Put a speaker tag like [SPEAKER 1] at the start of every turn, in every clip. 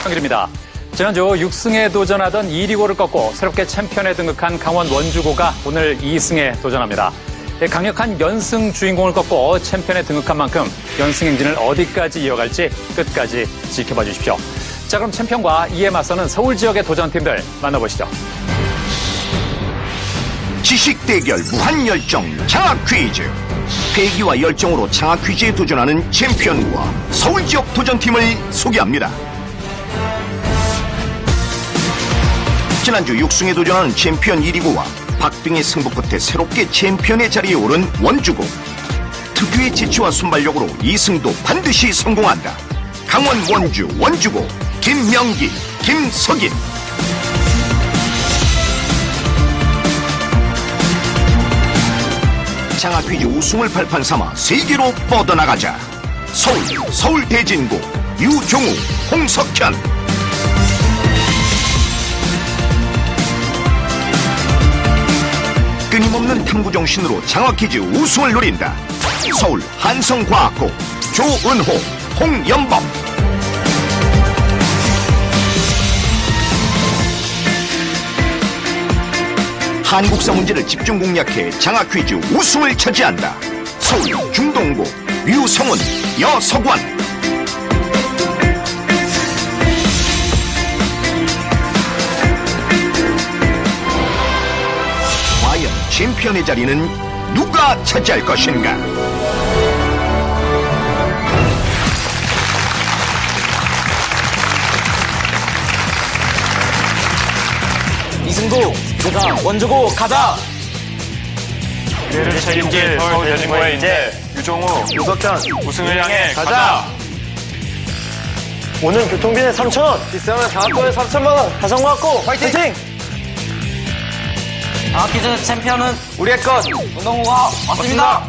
[SPEAKER 1] 평일입니다. 지난주 6승에 도전하던 2리고를 꺾고 새롭게 챔피언에 등극한 강원 원주고가 오늘 2승에 도전합니다. 강력한 연승 주인공을 꺾고 챔피언에 등극한 만큼 연승 행진을 어디까지 이어갈지 끝까지 지켜봐 주십시오. 자, 그럼 챔피언과 이에 맞서는 서울 지역의 도전팀들 만나보시죠.
[SPEAKER 2] 지식 대결 무한 열정 장학 퀴즈. 패기와 열정으로 장학 퀴즈에 도전하는 챔피언과 서울 지역 도전팀을 소개합니다. 지난주 6승에 도전하는 챔피언 1위고와 박빙의 승부 끝에 새롭게 챔피언의 자리에 오른 원주고. 특유의 재치와 순발력으로 2승도 반드시 성공한다. 강원 원주 원주고 김명기, 김석인. 장학 퀴즈 우승을 발판 삼아 세계로 뻗어나가자. 서울 대진고 유종우, 홍석현. 끊임없는 탐구 정신으로 장학 퀴즈 우승을 노린다. 서울 한성과학고 조은호, 홍연범. 한국사 문제를 집중 공략해 장학 퀴즈 우승을 차지한다. 서울 중동고 유성훈, 여석원. 과연 챔피언의 자리는 누가 차지할 것인가?
[SPEAKER 3] 이승도, 내가 원주고 가자!
[SPEAKER 4] 미래를 책임질 서울 대진고의 인재 유종우,
[SPEAKER 3] 유석현,
[SPEAKER 4] 우승을 향해 가자!
[SPEAKER 3] 오늘 교통비는 3,000원, 비싸면 장학금에 3,000만 원, 가성과학고 화이팅! 장학퀴즈 챔피언은 우리의 것, 운동호가 왔습니다.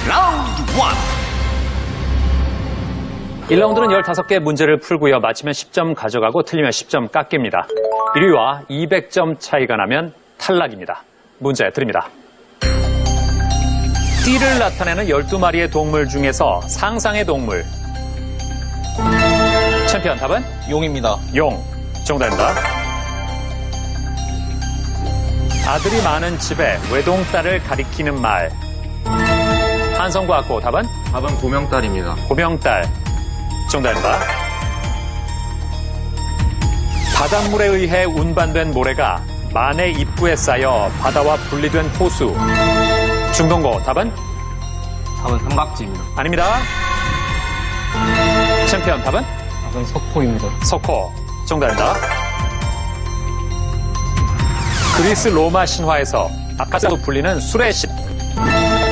[SPEAKER 2] 라운드 1.
[SPEAKER 1] 1라운드는 15개 문제를 풀고요. 맞히면 10점 가져가고 틀리면 10점 깎입니다. 1위와 200점 차이가 나면 탈락입니다. 문제 드립니다. 띠를 나타내는 12마리의 동물 중에서 상상의 동물. 챔피언 답은?
[SPEAKER 3] 용입니다.
[SPEAKER 1] 용. 정답입니다. 아들이 많은 집에 외동딸을 가리키는 말. 한성과학고 답은?
[SPEAKER 3] 답은 고명딸입니다.
[SPEAKER 1] 고명딸. 정답입니다. 바닷물에 의해 운반된 모래가 만의 입구에 쌓여 바다와 분리된 호수. 중동고 답은?
[SPEAKER 3] 답은 삼각지입니다.
[SPEAKER 1] 아닙니다. 챔피언 답은?
[SPEAKER 3] 답은 석포입니다.
[SPEAKER 1] 석호. 정답입니다. 그리스 로마 신화에서 아카스로 불리는 술의 신.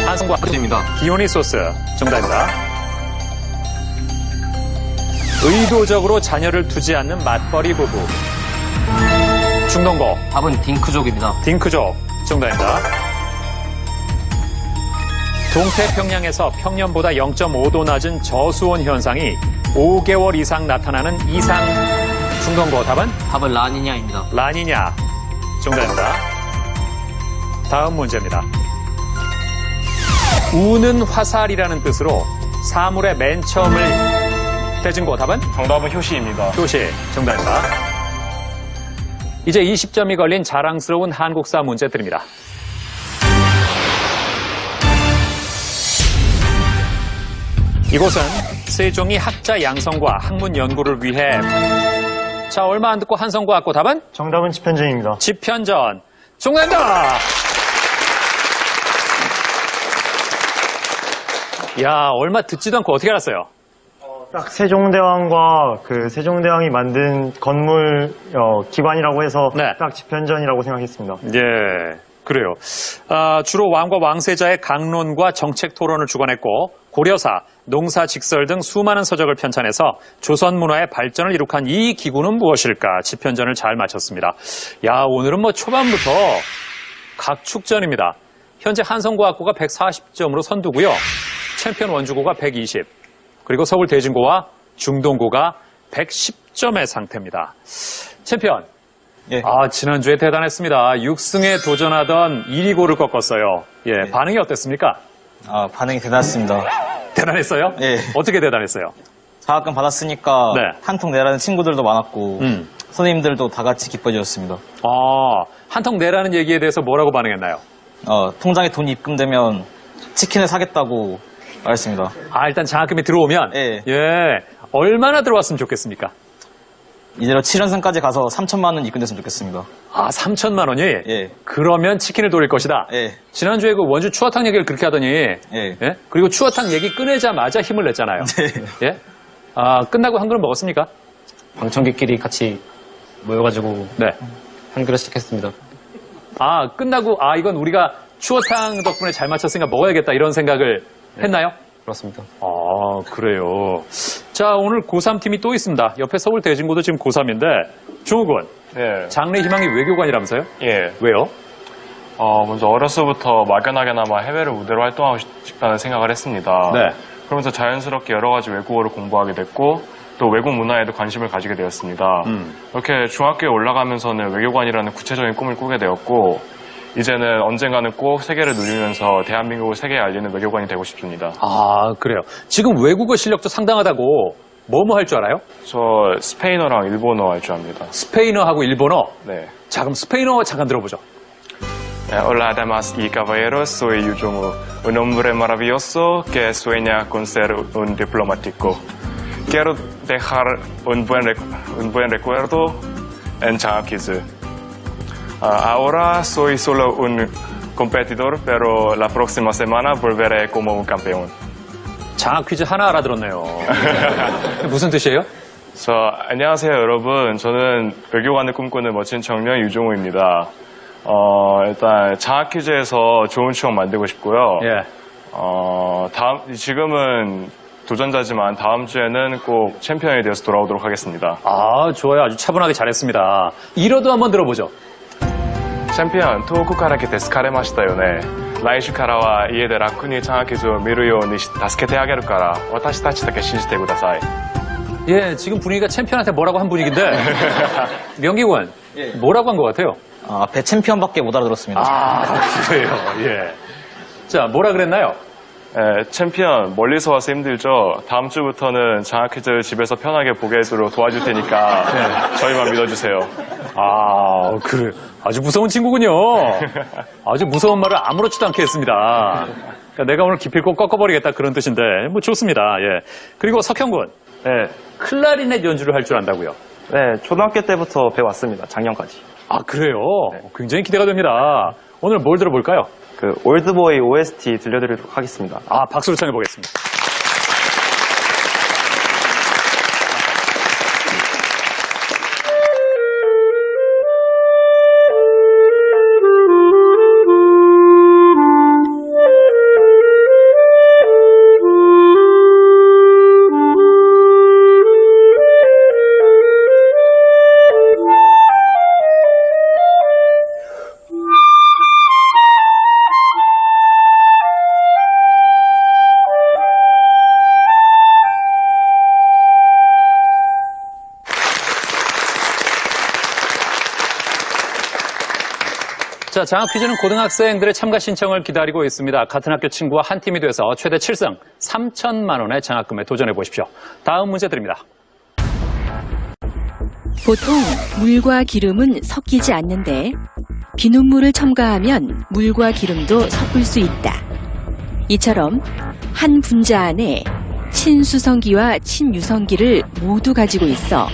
[SPEAKER 1] 한성과학고입니다. 디오니소스. 정답입니다. 의도적으로 자녀를 두지 않는 맞벌이 부부. 중동고.
[SPEAKER 3] 답은 딩크족입니다.
[SPEAKER 1] 딩크족. 정답입니다. 동태평양에서 평년보다 0.5도 낮은 저수온 현상이 5개월 이상 나타나는 이상. 중동고 답은?
[SPEAKER 3] 답은 라니냐입니다.
[SPEAKER 1] 라니냐. 정답입니다. 다음 문제입니다. 우는 화살이라는 뜻으로 사물의 맨 처음을. 대진고 답은?
[SPEAKER 4] 정답은 효시입니다.
[SPEAKER 1] 효시. 정답입니다. 이제 20점이 걸린 자랑스러운 한국사 문제 드립니다. 이곳은 세종이 학자 양성과 학문 연구를 위해. 자, 얼마 안 듣고 한성과학고 답은?
[SPEAKER 4] 정답은 집현전입니다.
[SPEAKER 1] 집현전. 정답입니다. 야, 얼마 듣지도 않고 어떻게 알았어요?
[SPEAKER 5] 딱 세종대왕과 그 세종대왕이 만든 건물 기관이라고 해서
[SPEAKER 1] 네.
[SPEAKER 5] 딱 집현전이라고 생각했습니다.
[SPEAKER 1] 예, 그래요. 주로 왕과 왕세자의 강론과 정책 토론을 주관했고 고려사, 농사, 직설 등 수많은 서적을 편찬해서 조선 문화의 발전을 이룩한 이 기구는 무엇일까? 집현전을 잘 맞췄습니다. 야, 오늘은 뭐 초반부터 각축전입니다. 현재 한성과학고가 140점으로 선두고요. 챔피언 원주고가 120, 그리고 서울 대진고와 중동고가 110점의 상태입니다. 챔피언,
[SPEAKER 3] 예.
[SPEAKER 1] 아, 지난주에 대단했습니다. 6승에 도전하던 1위고를 꺾었어요. 예, 반응이 어땠습니까?
[SPEAKER 3] 반응이 대단했습니다.
[SPEAKER 1] 대단했어요?
[SPEAKER 3] 예.
[SPEAKER 1] 어떻게 대단했어요?
[SPEAKER 3] 장학금 받았으니까
[SPEAKER 1] 네.
[SPEAKER 3] 한 통 내라는 친구들도 많았고
[SPEAKER 1] 음.
[SPEAKER 3] 선생님들도 다 같이 기뻐해주셨습니다.
[SPEAKER 1] 아, 한턱 내라는 얘기에 대해서 뭐라고 반응했나요?
[SPEAKER 3] 통장에 돈이 입금되면 치킨을 사겠다고 말했습니다.
[SPEAKER 1] 아, 일단 장학금이 들어오면?
[SPEAKER 3] 예.
[SPEAKER 1] 얼마나 들어왔으면 좋겠습니까?
[SPEAKER 3] 이대로 7연승까지 가서 3천만 원 입금됐으면 좋겠습니다.
[SPEAKER 1] 아, 3천만 원이?
[SPEAKER 3] 예.
[SPEAKER 1] 그러면 치킨을 돌릴 것이다?
[SPEAKER 3] 예.
[SPEAKER 1] 지난주에 그 원주 추어탕 얘기를 그렇게 하더니,
[SPEAKER 3] 예.
[SPEAKER 1] 그리고 추어탕 얘기 꺼내자마자 힘을 냈잖아요.
[SPEAKER 3] 네.
[SPEAKER 1] 예? 아, 끝나고 한 그릇 먹었습니까?
[SPEAKER 6] 방청객끼리 같이 모여가지고
[SPEAKER 1] 네.
[SPEAKER 6] 한 그릇씩 했습니다.
[SPEAKER 1] 아, 끝나고, 이건 우리가 추어탕 덕분에 잘 맞췄으니까 먹어야겠다, 이런 생각을 했나요?
[SPEAKER 6] 그렇습니다.
[SPEAKER 1] 아, 그래요. 자, 오늘 고3 팀이 또 있습니다. 옆에 서울 대진고도 지금 고3인데, 조우군,
[SPEAKER 4] 예.
[SPEAKER 1] 장래 희망이 외교관이라면서요?
[SPEAKER 4] 예.
[SPEAKER 1] 왜요?
[SPEAKER 4] 먼저 어려서부터 막연하게나마 해외를 무대로 활동하고 싶다는 생각을 했습니다.
[SPEAKER 1] 네.
[SPEAKER 4] 그러면서 자연스럽게 여러 가지 외국어를 공부하게 됐고, 또 외국 문화에도 관심을 가지게 되었습니다. 이렇게 중학교에 올라가면서는 외교관이라는 구체적인 꿈을 꾸게 되었고, 이제는 언젠가는 꼭 세계를 누리면서 대한민국을 세계에 알리는 외교관이 되고 싶습니다.
[SPEAKER 1] 아, 그래요. 지금 외국어 실력도 상당하다고, 뭐뭐 할 줄 알아요?
[SPEAKER 4] 저 스페인어랑 일본어 할 줄 압니다.
[SPEAKER 1] 스페인어하고 일본어.
[SPEAKER 4] 네.
[SPEAKER 1] 자, 그럼 스페인어 잠깐 들어보죠.
[SPEAKER 4] Hola, damas y caballeros, soy Yu Jong-woo, un hombre maravilloso que sueña con ser un diplomático. Quiero dejar un buen recuerdo en Changak Quiz. Ahora soy solo un competidor, pero la próxima semana volveré como un campeón.
[SPEAKER 1] 장학 퀴즈 하나 알아들었네요. 무슨 뜻이에요?
[SPEAKER 4] 안녕하세요, 여러분. 저는 외교관을 꿈꾸는 멋진 청년 유종우입니다. 일단 장학 퀴즈에서 좋은 추억 만들고 싶고요.
[SPEAKER 1] 예.
[SPEAKER 4] 지금은 도전자지만 다음 주에는 꼭 챔피언이 되어서 돌아오도록 하겠습니다.
[SPEAKER 1] 아, 좋아요. 아주 차분하게 잘했습니다. 이러도 한번 들어보죠.
[SPEAKER 4] チャンピオン、遠くから来て疲れましたよね。来週からは家で楽に長傷を見るように助けてあげるから、私たちだけ信じてください。
[SPEAKER 1] 예, 지금 분위기가 챔피언한테 뭐라고 한 분위기인데, 명기군, 뭐라고 한 것 같아요?
[SPEAKER 3] 앞에 챔피언밖에 못 알아들었습니다.
[SPEAKER 1] 아, 그래요. 예. 자, 뭐라 그랬나요?
[SPEAKER 4] 챔피언, 멀리서 와서 힘들죠? 다음 주부터는 장학 퀴즈를 집에서 편하게 보게 해도록 도와줄 테니까 저희만 믿어주세요.
[SPEAKER 1] 아, 그래. 아주 무서운 친구군요. 아주 무서운 말을 아무렇지도 않게 했습니다. 그러니까 내가 오늘 기필코 꺾어버리겠다 그런 뜻인데, 뭐 좋습니다. 예. 그리고 석형군.
[SPEAKER 5] 네.
[SPEAKER 1] 클라리넷 연주를 할 줄 안다고요?
[SPEAKER 5] 네, 초등학교 때부터 배웠습니다. 작년까지.
[SPEAKER 1] 아, 그래요? 굉장히 기대가 됩니다. 오늘 뭘 들어볼까요?
[SPEAKER 5] 그 올드보이 OST 들려드리도록 하겠습니다.
[SPEAKER 1] 아, 박수로 청해보겠습니다. 자, 장학 퀴즈는 고등학생들의 참가 신청을 기다리고 있습니다. 같은 학교 친구와 한 팀이 돼서 최대 7승 3천만 원의 장학금에 도전해 보십시오. 다음 문제 드립니다.
[SPEAKER 7] 보통 물과 기름은 섞이지 않는데 비눗물을 첨가하면 물과 기름도 섞을 수 있다. 이처럼 한 분자 안에 친수성기와 친유성기를 모두 가지고 있어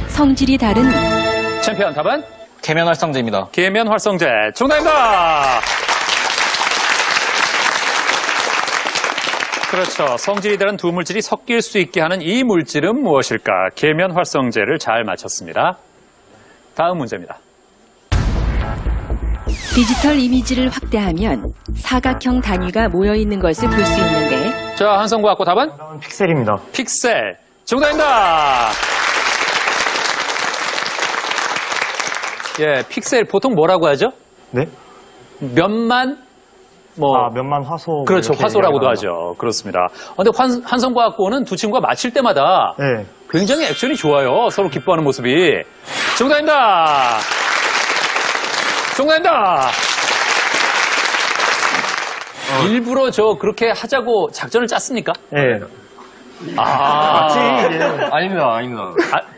[SPEAKER 7] 성질이 다른
[SPEAKER 1] 챔피언 답은?
[SPEAKER 3] 계면활성제입니다.
[SPEAKER 1] 계면활성제. 정답입니다. 그렇죠. 성질이 다른 두 물질이 섞일 수 있게 하는 이 물질은 무엇일까? 계면활성제를 잘 맞췄습니다. 다음 문제입니다.
[SPEAKER 7] 디지털 이미지를 확대하면 사각형 단위가 모여있는 것을 볼 수 있는데
[SPEAKER 1] 자, 한성과학고 답은?
[SPEAKER 5] 정답은 픽셀입니다.
[SPEAKER 1] 픽셀. 정답입니다. 예, 픽셀 보통 뭐라고 하죠?
[SPEAKER 5] 네?
[SPEAKER 1] 몇만?
[SPEAKER 5] 몇만 화소.
[SPEAKER 1] 그렇죠.
[SPEAKER 5] 이렇게
[SPEAKER 1] 화소라고도
[SPEAKER 5] 얘기하나
[SPEAKER 1] 하죠. 그렇습니다. 근데 한성과학고는 두 친구가 맞힐 때마다
[SPEAKER 5] 네.
[SPEAKER 1] 굉장히 액션이 좋아요. 서로 기뻐하는 모습이. 정답입니다. 정답입니다. 일부러 그렇게 하자고 작전을 짰습니까?
[SPEAKER 5] 예.
[SPEAKER 6] 아닙니다, 아닙니다.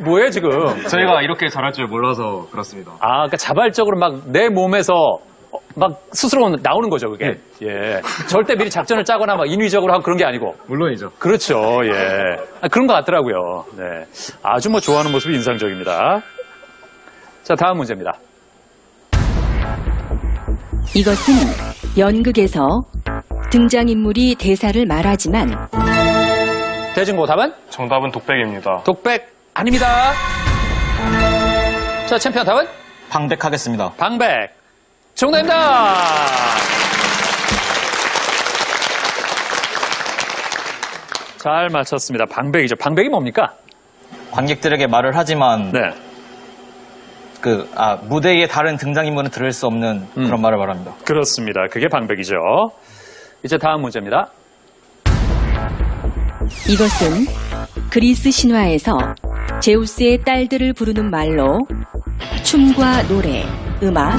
[SPEAKER 1] 뭐예요, 지금?
[SPEAKER 6] 저희가 이렇게 잘할 줄 몰라서 그렇습니다.
[SPEAKER 1] 그러니까 자발적으로 막 내 몸에서 막 스스로 나오는 거죠, 그게. 예. 절대 미리 작전을 짜거나 막 인위적으로 하고 그런 게 아니고.
[SPEAKER 6] 물론이죠.
[SPEAKER 1] 그렇죠, 예. 그런 것 같더라고요. 네. 아주 좋아하는 모습이 인상적입니다. 자, 다음 문제입니다.
[SPEAKER 7] 이것은 연극에서 등장인물이 대사를 말하지만
[SPEAKER 1] 대진고 답은?
[SPEAKER 4] 정답은 독백입니다.
[SPEAKER 1] 독백 아닙니다. 자, 챔피언 답은?
[SPEAKER 6] 방백하겠습니다.
[SPEAKER 1] 방백. 정답입니다. 잘 맞췄습니다. 방백이죠. 방백이 뭡니까?
[SPEAKER 8] 관객들에게 말을 하지만
[SPEAKER 1] 네.
[SPEAKER 8] 무대에 다른 등장인물은 들을 수 없는 그런 말을 말합니다.
[SPEAKER 1] 그렇습니다. 그게 방백이죠. 이제 다음 문제입니다.
[SPEAKER 7] 이것은 그리스 신화에서 제우스의 딸들을 부르는 말로 춤과 노래, 음악,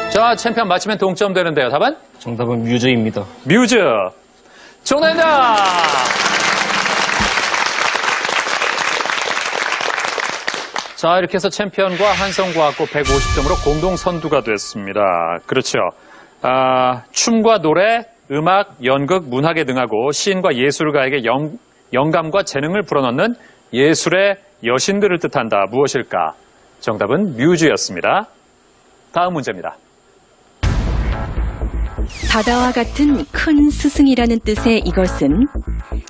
[SPEAKER 1] 자, 챔피언 맞히면 동점 되는데요. 답은?
[SPEAKER 6] 정답은 뮤즈입니다.
[SPEAKER 1] 뮤즈. 정답입니다. 자, 이렇게 해서 챔피언과 한성과학고 150점으로 공동 선두가 됐습니다. 그렇죠. 춤과 노래, 음악, 연극, 문학에 등하고 시인과 예술가에게 영감과 재능을 불어넣는 예술의 여신들을 뜻한다. 무엇일까? 정답은 뮤즈였습니다. 다음 문제입니다.
[SPEAKER 7] 바다와 같은 큰 스승이라는 뜻의 이것은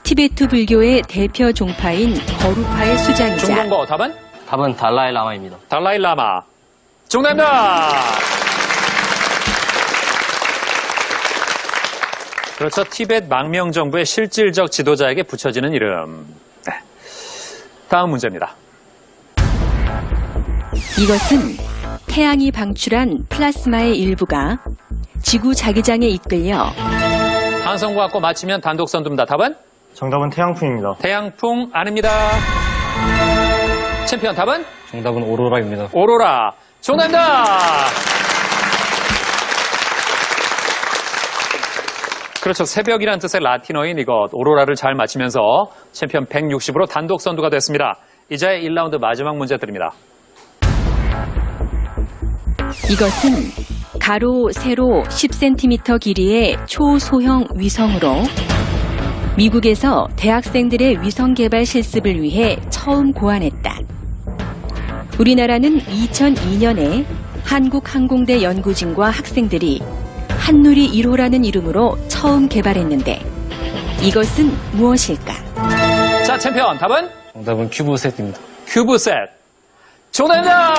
[SPEAKER 7] 티베트 불교의 대표 종파인 거루파의 수장이자
[SPEAKER 1] 중공거 답은?
[SPEAKER 6] 답은 달라이라마입니다.
[SPEAKER 1] 달라이라마. 정답입니다. 그렇죠. 티벳 망명정부의 실질적 지도자에게 붙여지는 이름. 네. 다음 문제입니다.
[SPEAKER 7] 이것은 태양이 방출한 플라스마의 일부가 지구 자기장에 이끌려
[SPEAKER 1] 한성과학고 맞히면 단독 선두입니다. 답은?
[SPEAKER 5] 정답은 태양풍입니다.
[SPEAKER 1] 태양풍 아닙니다. 챔피언 답은?
[SPEAKER 6] 정답은 오로라입니다.
[SPEAKER 1] 오로라. 정답입니다. 그렇죠. 새벽이란 뜻의 라틴어인 이것 오로라를 잘 맞히면서 챔피언 160으로 단독 선두가 됐습니다. 이제 1라운드 마지막 문제 드립니다.
[SPEAKER 7] 이것은 가로, 세로 10cm 길이의 초소형 위성으로 미국에서 대학생들의 위성 개발 실습을 위해 처음 고안했다. 우리나라는 2002년에 한국항공대 연구진과 학생들이 한누리 1호라는 이름으로 처음 개발했는데 이것은 무엇일까?
[SPEAKER 1] 자, 챔피언 답은?
[SPEAKER 6] 정답은 큐브셋입니다.
[SPEAKER 1] 큐브셋. 정답입니다.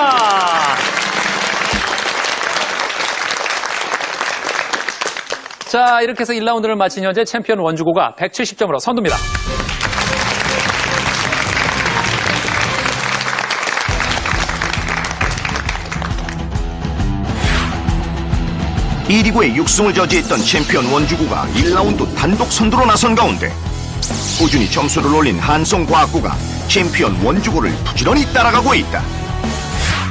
[SPEAKER 1] 자, 이렇게 해서 1라운드를 마친 현재 챔피언 원주고가 170점으로 선두입니다.
[SPEAKER 2] 이 리그의 6승을 저지했던 챔피언 원주구가 1라운드 단독 선두로 나선 가운데 꾸준히 점수를 올린 한성과학고가 챔피언 원주구를 부지런히 따라가고 있다.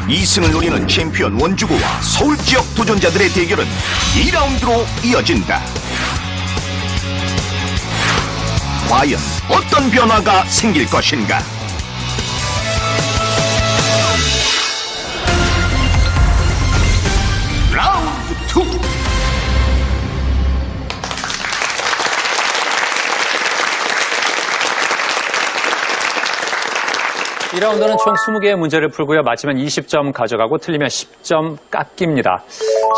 [SPEAKER 2] 2승을 노리는 챔피언 원주구와 서울 지역 도전자들의 대결은 2라운드로 이어진다. 과연 어떤 변화가 생길 것인가? 라운드 2.
[SPEAKER 1] 1라운드는 총 20개의 문제를 풀고요. 맞히면 20점 가져가고 틀리면 10점 깎입니다.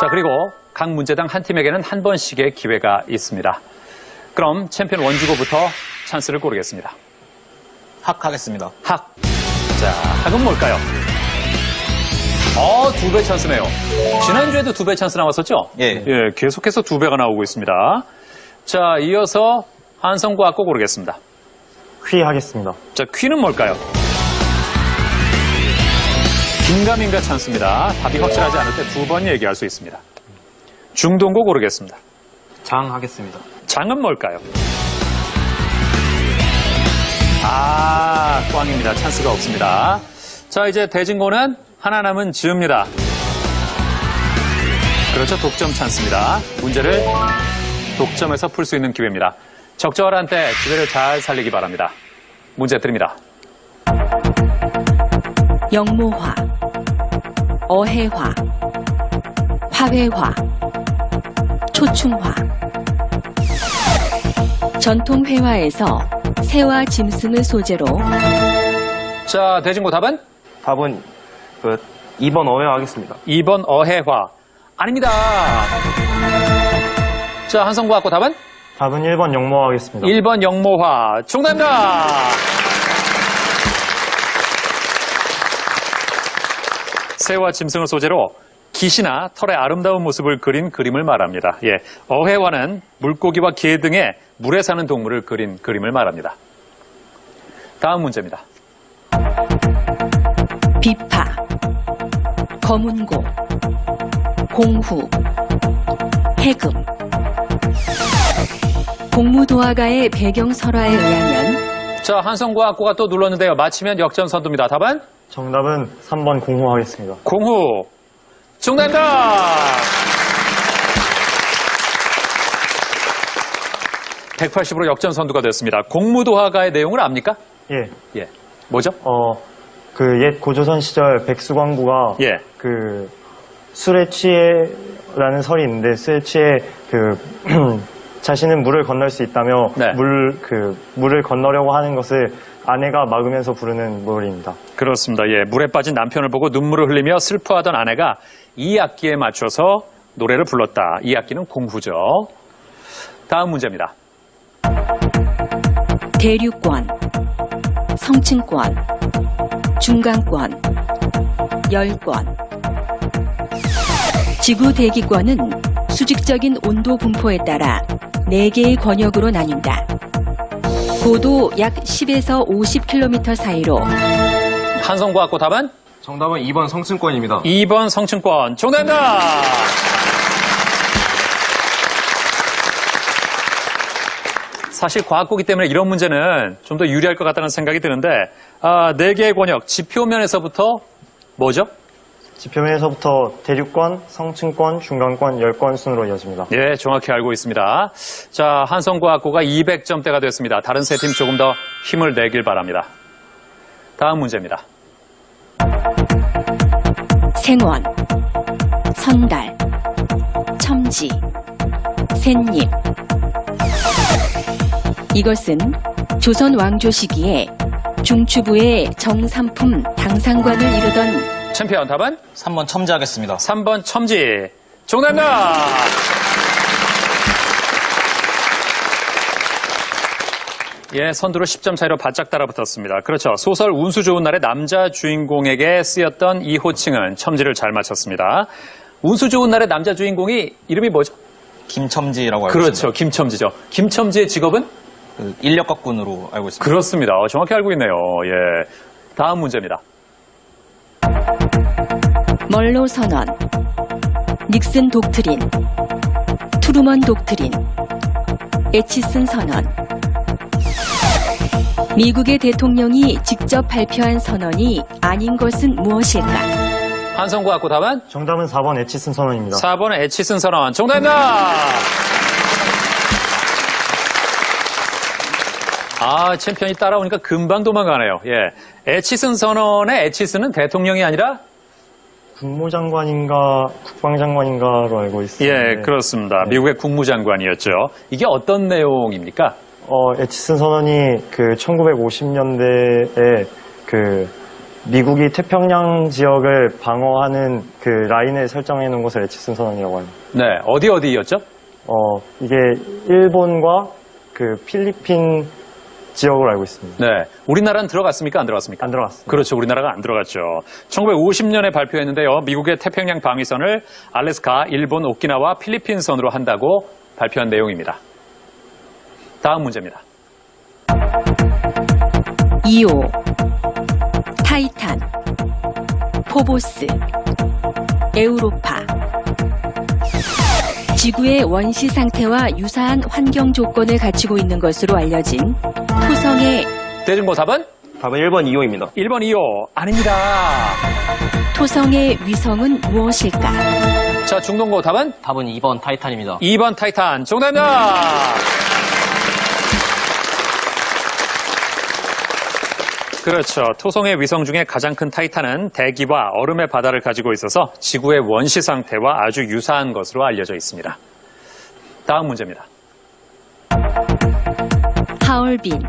[SPEAKER 1] 자, 그리고 각 문제당 한 팀에게는 한 번씩의 기회가 있습니다. 그럼 챔피언 원주고부터 찬스를 고르겠습니다.
[SPEAKER 8] 학 하겠습니다.
[SPEAKER 1] 학. 자, 학은 뭘까요? 2배 찬스네요. 지난주에도 2배 찬스 나왔었죠?
[SPEAKER 8] 예.
[SPEAKER 1] 계속해서 2배가 나오고 있습니다. 자, 이어서 한성과학고 고르겠습니다.
[SPEAKER 5] 퀴 하겠습니다.
[SPEAKER 1] 자, 퀴는 뭘까요? 긴가민가 찬스입니다. 답이 확실하지 않을 때 2번 얘기할 수 있습니다. 중동고 고르겠습니다.
[SPEAKER 5] 장 하겠습니다.
[SPEAKER 1] 장은 뭘까요? 꽝입니다. 찬스가 없습니다. 자, 이제 대진고는 하나 남은 즈입니다. 그렇죠. 독점 찬스입니다. 문제를 독점에서 풀 수 있는 기회입니다. 적절한 때 기회를 잘 살리기 바랍니다. 문제 드립니다.
[SPEAKER 7] 영모화, 어해화, 화훼화, 초충화. 전통 회화에서 새와 짐승을 소재로
[SPEAKER 1] 자, 대진고 답은?
[SPEAKER 5] 답은 2번 어회화 하겠습니다.
[SPEAKER 1] 2번 어해화. 아닙니다. 자, 한성과학고 답은?
[SPEAKER 5] 답은 1번 영모화 하겠습니다.
[SPEAKER 1] 1번 영모화. 정답입니다. 새와 짐승을 소재로 깃이나 털의 아름다운 모습을 그린 그림을 말합니다. 예, 어해화는 물고기와 개 등의 물에 사는 동물을 그린 그림을 말합니다. 다음 문제입니다.
[SPEAKER 7] 비파, 거문고, 공후, 해금. 공무도화가의 배경 설화에 의하면
[SPEAKER 1] 자, 한성과학고가 또 눌렀는데요. 맞히면 역전 선두입니다. 답은?
[SPEAKER 5] 정답은 3번 공후 하겠습니다.
[SPEAKER 1] 공후. 정답입니다. 180으로 역전 선두가 됐습니다. 공무도화가의 내용을 압니까?
[SPEAKER 5] 예.
[SPEAKER 1] 예. 뭐죠?
[SPEAKER 5] 그 옛 고조선 시절 백수광부가
[SPEAKER 1] 예.
[SPEAKER 5] 그 술에 취해라는 설이 있는데 술에 취해 그 자신은 물을 건널 수 있다며
[SPEAKER 1] 네.
[SPEAKER 5] 물을 건너려고 하는 것을 아내가 막으면서 부르는 노래입니다.
[SPEAKER 1] 그렇습니다. 예. 물에 빠진 남편을 보고 눈물을 흘리며 슬퍼하던 아내가 이 악기에 맞춰서 노래를 불렀다. 이 악기는 공후죠. 다음 문제입니다.
[SPEAKER 7] 대류권, 성층권, 중간권, 열권. 지구 대기권은 수직적인 온도 분포에 따라 4개의 권역으로 나뉜다. 고도 약 10에서 50km 사이로
[SPEAKER 1] 한성과학고 답은?
[SPEAKER 5] 정답은 2번 성층권입니다.
[SPEAKER 1] 2번 성층권. 정답입니다. 사실 과학고기 때문에 이런 문제는 좀 더 유리할 것 같다는 생각이 드는데 4개의 권역, 지표면에서부터 뭐죠?
[SPEAKER 5] 지표면에서부터 대류권, 성층권, 중간권, 열권 순으로 이어집니다.
[SPEAKER 1] 예, 정확히 알고 있습니다. 자, 한성과학고가 200점대가 됐습니다. 다른 세 팀 조금 더 힘을 내길 바랍니다. 다음 문제입니다.
[SPEAKER 7] 생원, 선달, 첨지, 샌잎. 이것은 조선 왕조 시기에 중추부의 정삼품 당상관을 이루던
[SPEAKER 1] 챔피언 답은?
[SPEAKER 8] 3번 첨지 하겠습니다.
[SPEAKER 1] 3번 첨지. 정답입니다. 예, 선두로 10점 차이로 바짝 따라붙었습니다. 그렇죠. 소설 운수 좋은 날의 남자 주인공에게 쓰였던 이 호칭은 첨지를 잘 맞췄습니다. 운수 좋은 날의 남자 주인공이 이름이 뭐죠?
[SPEAKER 8] 김첨지라고 알고
[SPEAKER 1] 그렇죠.
[SPEAKER 8] 있습니다.
[SPEAKER 1] 김첨지죠. 김첨지의 직업은?
[SPEAKER 8] 인력거꾼으로 알고 있습니다.
[SPEAKER 1] 그렇습니다. 정확히 알고 있네요. 예. 다음 문제입니다.
[SPEAKER 7] 멀로 선언, 닉슨 독트린, 트루먼 독트린, 에치슨 선언. 미국의 대통령이 직접 발표한 선언이 아닌 것은 무엇일까?
[SPEAKER 1] 한성과학고 답은?
[SPEAKER 5] 정답은 4번 에치슨 선언입니다.
[SPEAKER 1] 4번 에치슨 선언. 정답입니다. 챔피언이 따라오니까 금방 도망가네요. 예. 에치슨 선언의 에치슨은 대통령이 아니라?
[SPEAKER 5] 국무장관인가 국방장관인가로 알고 있습니다.
[SPEAKER 1] 예, 그렇습니다. 미국의 국무장관이었죠. 이게 어떤 내용입니까?
[SPEAKER 5] 에치슨 선언이 그 1950년대에 그 미국이 태평양 지역을 방어하는 그 라인을 설정해 놓은 것을 에치슨 선언이라고 합니다.
[SPEAKER 1] 네, 어디였죠?
[SPEAKER 5] 이게 일본과 그 필리핀 지역으로 알고 있습니다.
[SPEAKER 1] 네. 우리나라는 들어갔습니까? 안 들어갔습니까?
[SPEAKER 5] 안 들어갔습니다.
[SPEAKER 1] 그렇죠. 우리나라가 안 들어갔죠. 1950년에 발표했는데요. 미국의 태평양 방위선을 알래스카, 일본, 오키나와 필리핀 선으로 한다고 발표한 내용입니다. 다음 문제입니다.
[SPEAKER 7] 이오, 타이탄, 포보스, 에우로파. 지구의 원시 상태와 유사한 환경 조건을 갖추고 있는 것으로 알려진 토성의
[SPEAKER 1] 대중고 답은?
[SPEAKER 5] 답은 1번 이오입니다.
[SPEAKER 1] 1번 이오. 아닙니다.
[SPEAKER 7] 토성의 위성은 무엇일까?
[SPEAKER 1] 자, 중동고 답은?
[SPEAKER 6] 답은 2번 타이탄입니다.
[SPEAKER 1] 2번 타이탄. 정답입니다. 그렇죠. 토성의 위성 중에 가장 큰 타이탄은 대기와 얼음의 바다를 가지고 있어서 지구의 원시 상태와 아주 유사한 것으로 알려져 있습니다. 다음 문제입니다.
[SPEAKER 7] 하얼빈,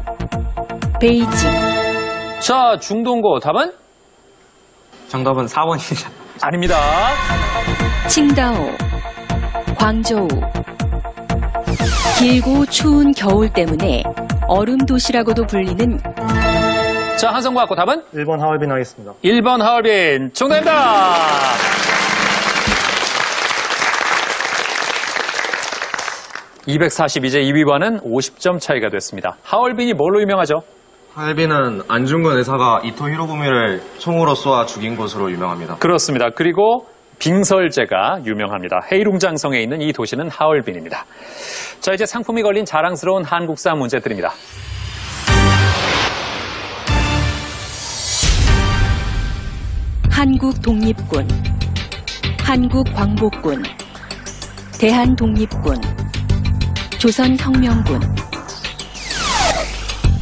[SPEAKER 7] 베이징,
[SPEAKER 1] 자, 중동고 답은?
[SPEAKER 8] 정답은 4번입니다.
[SPEAKER 1] 아닙니다.
[SPEAKER 7] 칭다오, 광저우. 길고 추운 겨울 때문에 얼음 도시라고도 불리는
[SPEAKER 1] 자, 한성과학고 답은?
[SPEAKER 5] 1번 하얼빈 하겠습니다.
[SPEAKER 1] 1번 하얼빈. 정답입니다. (242제) 2위와는 50점 차이가 됐습니다. 하얼빈이 뭘로 유명하죠?
[SPEAKER 9] 하얼빈은 안중근 의사가 이토 히로부미를 총으로 쏘아 죽인 곳으로 유명합니다.
[SPEAKER 1] 그렇습니다. 그리고 빙설제가 유명합니다. 헤이룽장성에 있는 이 도시는 하얼빈입니다. 자, 이제 상품이 걸린 자랑스러운 한국사 문제 드립니다.
[SPEAKER 7] 한국 독립군, 한국 광복군, 대한독립군, 조선혁명군.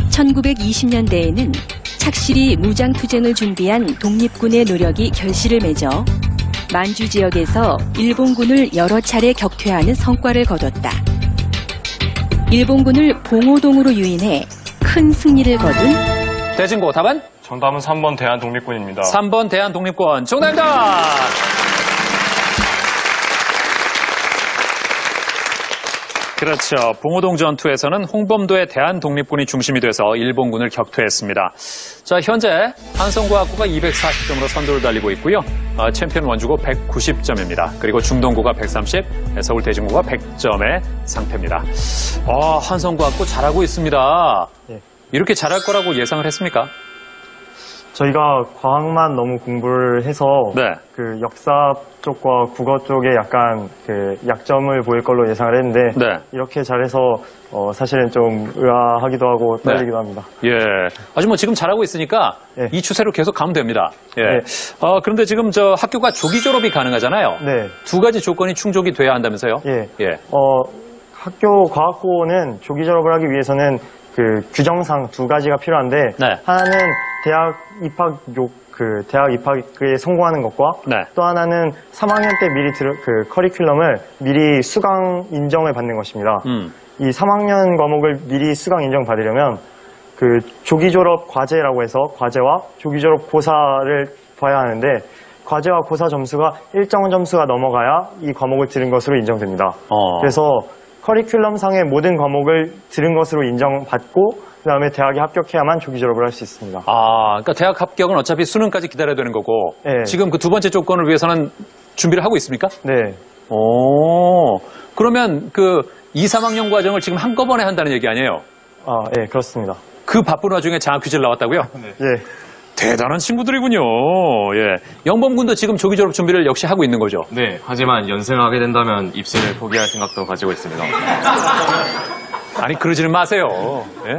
[SPEAKER 7] 1920년대에는 착실히 무장투쟁을 준비한 독립군의 노력이 결실을 맺어 만주 지역에서 일본군을 여러 차례 격퇴하는 성과를 거뒀다. 일본군을 봉오동으로 유인해 큰 승리를 거둔
[SPEAKER 1] 대진고 답은?
[SPEAKER 4] 정답은 3번 대한독립군입니다.
[SPEAKER 1] 3번 대한독립군. 정답입니다. 그렇죠. 봉오동 전투에서는 홍범도의 대한독립군이 중심이 돼서 일본군을 격퇴했습니다. 자, 현재 한성과학고가 240점으로 선두를 달리고 있고요. 챔피언 원주고 190점입니다. 그리고 중동고가 130, 서울대진고가 100점의 상태입니다. 한성과학고 잘하고 있습니다.
[SPEAKER 5] 네.
[SPEAKER 1] 이렇게 잘할 거라고 예상을 했습니까?
[SPEAKER 5] 저희가 과학만 너무 공부를 해서
[SPEAKER 1] 네.
[SPEAKER 5] 그 역사 쪽과 국어 쪽에 약간 그 약점을 보일 걸로 예상을 했는데
[SPEAKER 1] 네.
[SPEAKER 5] 이렇게 잘해서 사실은 좀 의아하기도 하고 떨리기도 합니다.
[SPEAKER 1] 예. 아주 뭐 지금 잘하고 있으니까
[SPEAKER 5] 네.
[SPEAKER 1] 이 추세로 계속 가면 됩니다. 예.
[SPEAKER 5] 네.
[SPEAKER 1] 그런데 지금 저 학교가 조기 졸업이 가능하잖아요.
[SPEAKER 5] 네.
[SPEAKER 1] 두 가지 조건이 충족이 돼야 한다면서요?
[SPEAKER 5] 예.
[SPEAKER 1] 예.
[SPEAKER 5] 학교 과학고는 조기 졸업을 하기 위해서는 그 규정상 두 가지가 필요한데
[SPEAKER 1] 네.
[SPEAKER 5] 하나는 대학 입학에 성공하는 것과
[SPEAKER 1] 네.
[SPEAKER 5] 또 하나는 3학년 때 미리 그 커리큘럼을 미리 수강 인정을 받는 것입니다. 이 3학년 과목을 미리 수강 인정 받으려면 그 조기 졸업 과제라고 해서 과제와 조기 졸업 고사를 봐야 하는데 과제와 고사 점수가 일정 점수가 넘어가야 이 과목을 들은 것으로 인정됩니다. 그래서 커리큘럼 상의 모든 과목을 들은 것으로 인정받고 그다음에 대학에 합격해야만 조기 졸업을 할 수 있습니다.
[SPEAKER 1] 그러니까 대학 합격은 어차피 수능까지 기다려야 되는 거고
[SPEAKER 5] 네.
[SPEAKER 1] 지금 그 두 번째 조건을 위해서는 준비를 하고 있습니까?
[SPEAKER 5] 네.
[SPEAKER 1] 그러면 그 2, 3학년 과정을 지금 한꺼번에 한다는 얘기 아니에요?
[SPEAKER 5] 네, 그렇습니다.
[SPEAKER 1] 그 바쁜 와중에 장학 퀴즈를 나왔다고요?
[SPEAKER 5] 예.
[SPEAKER 1] 대단한 친구들이군요. 예. 영범군도 지금 조기 졸업 준비를 역시 하고 있는 거죠?
[SPEAKER 9] 네, 하지만 연승을 하게 된다면 입시를 포기할 생각도 가지고 있습니다.
[SPEAKER 1] 아니, 그러지는 마세요. 예?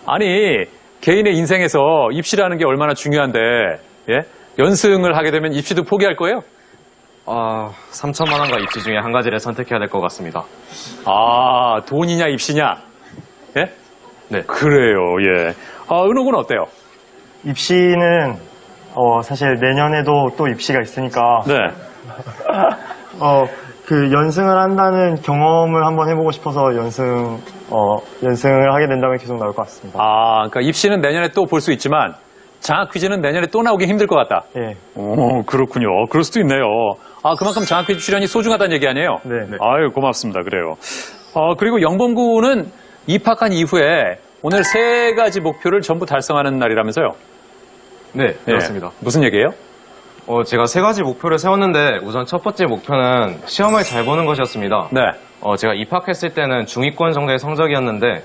[SPEAKER 1] 아니, 개인의 인생에서 입시라는 게 얼마나 중요한데, 예? 연승을 하게 되면 입시도 포기할 거예요?
[SPEAKER 9] 3천만 원과 입시 중에 한 가지를 선택해야 될 것 같습니다.
[SPEAKER 1] 돈이냐, 입시냐? 예?
[SPEAKER 9] 네.
[SPEAKER 1] 그래요, 예. 은호군 어때요?
[SPEAKER 5] 입시는 사실 내년에도 또 입시가 있으니까
[SPEAKER 1] 네.
[SPEAKER 5] 그 연승을 한다는 경험을 한번 해보고 싶어서 연승을 하게 된다면 계속 나올 것 같습니다.
[SPEAKER 1] 그러니까 입시는 내년에 또 볼 수 있지만 장학 퀴즈는 내년에 또 나오기 힘들 것 같다.
[SPEAKER 5] 예.
[SPEAKER 1] 그렇군요. 그럴 수도 있네요. 그만큼 장학 퀴즈 출연이 소중하다는 얘기 아니에요?
[SPEAKER 5] 네.
[SPEAKER 1] 아유, 고맙습니다. 그래요. 그리고 영범군은 입학한 이후에 오늘 3가지 목표를 전부 달성하는 날이라면서요?
[SPEAKER 9] 네, 그렇습니다.
[SPEAKER 1] 무슨 얘기예요?
[SPEAKER 9] 제가 3가지 목표를 세웠는데 우선 첫 번째 목표는 시험을 잘 보는 것이었습니다.
[SPEAKER 1] 네.
[SPEAKER 9] 제가 입학했을 때는 중위권 정도의 성적이었는데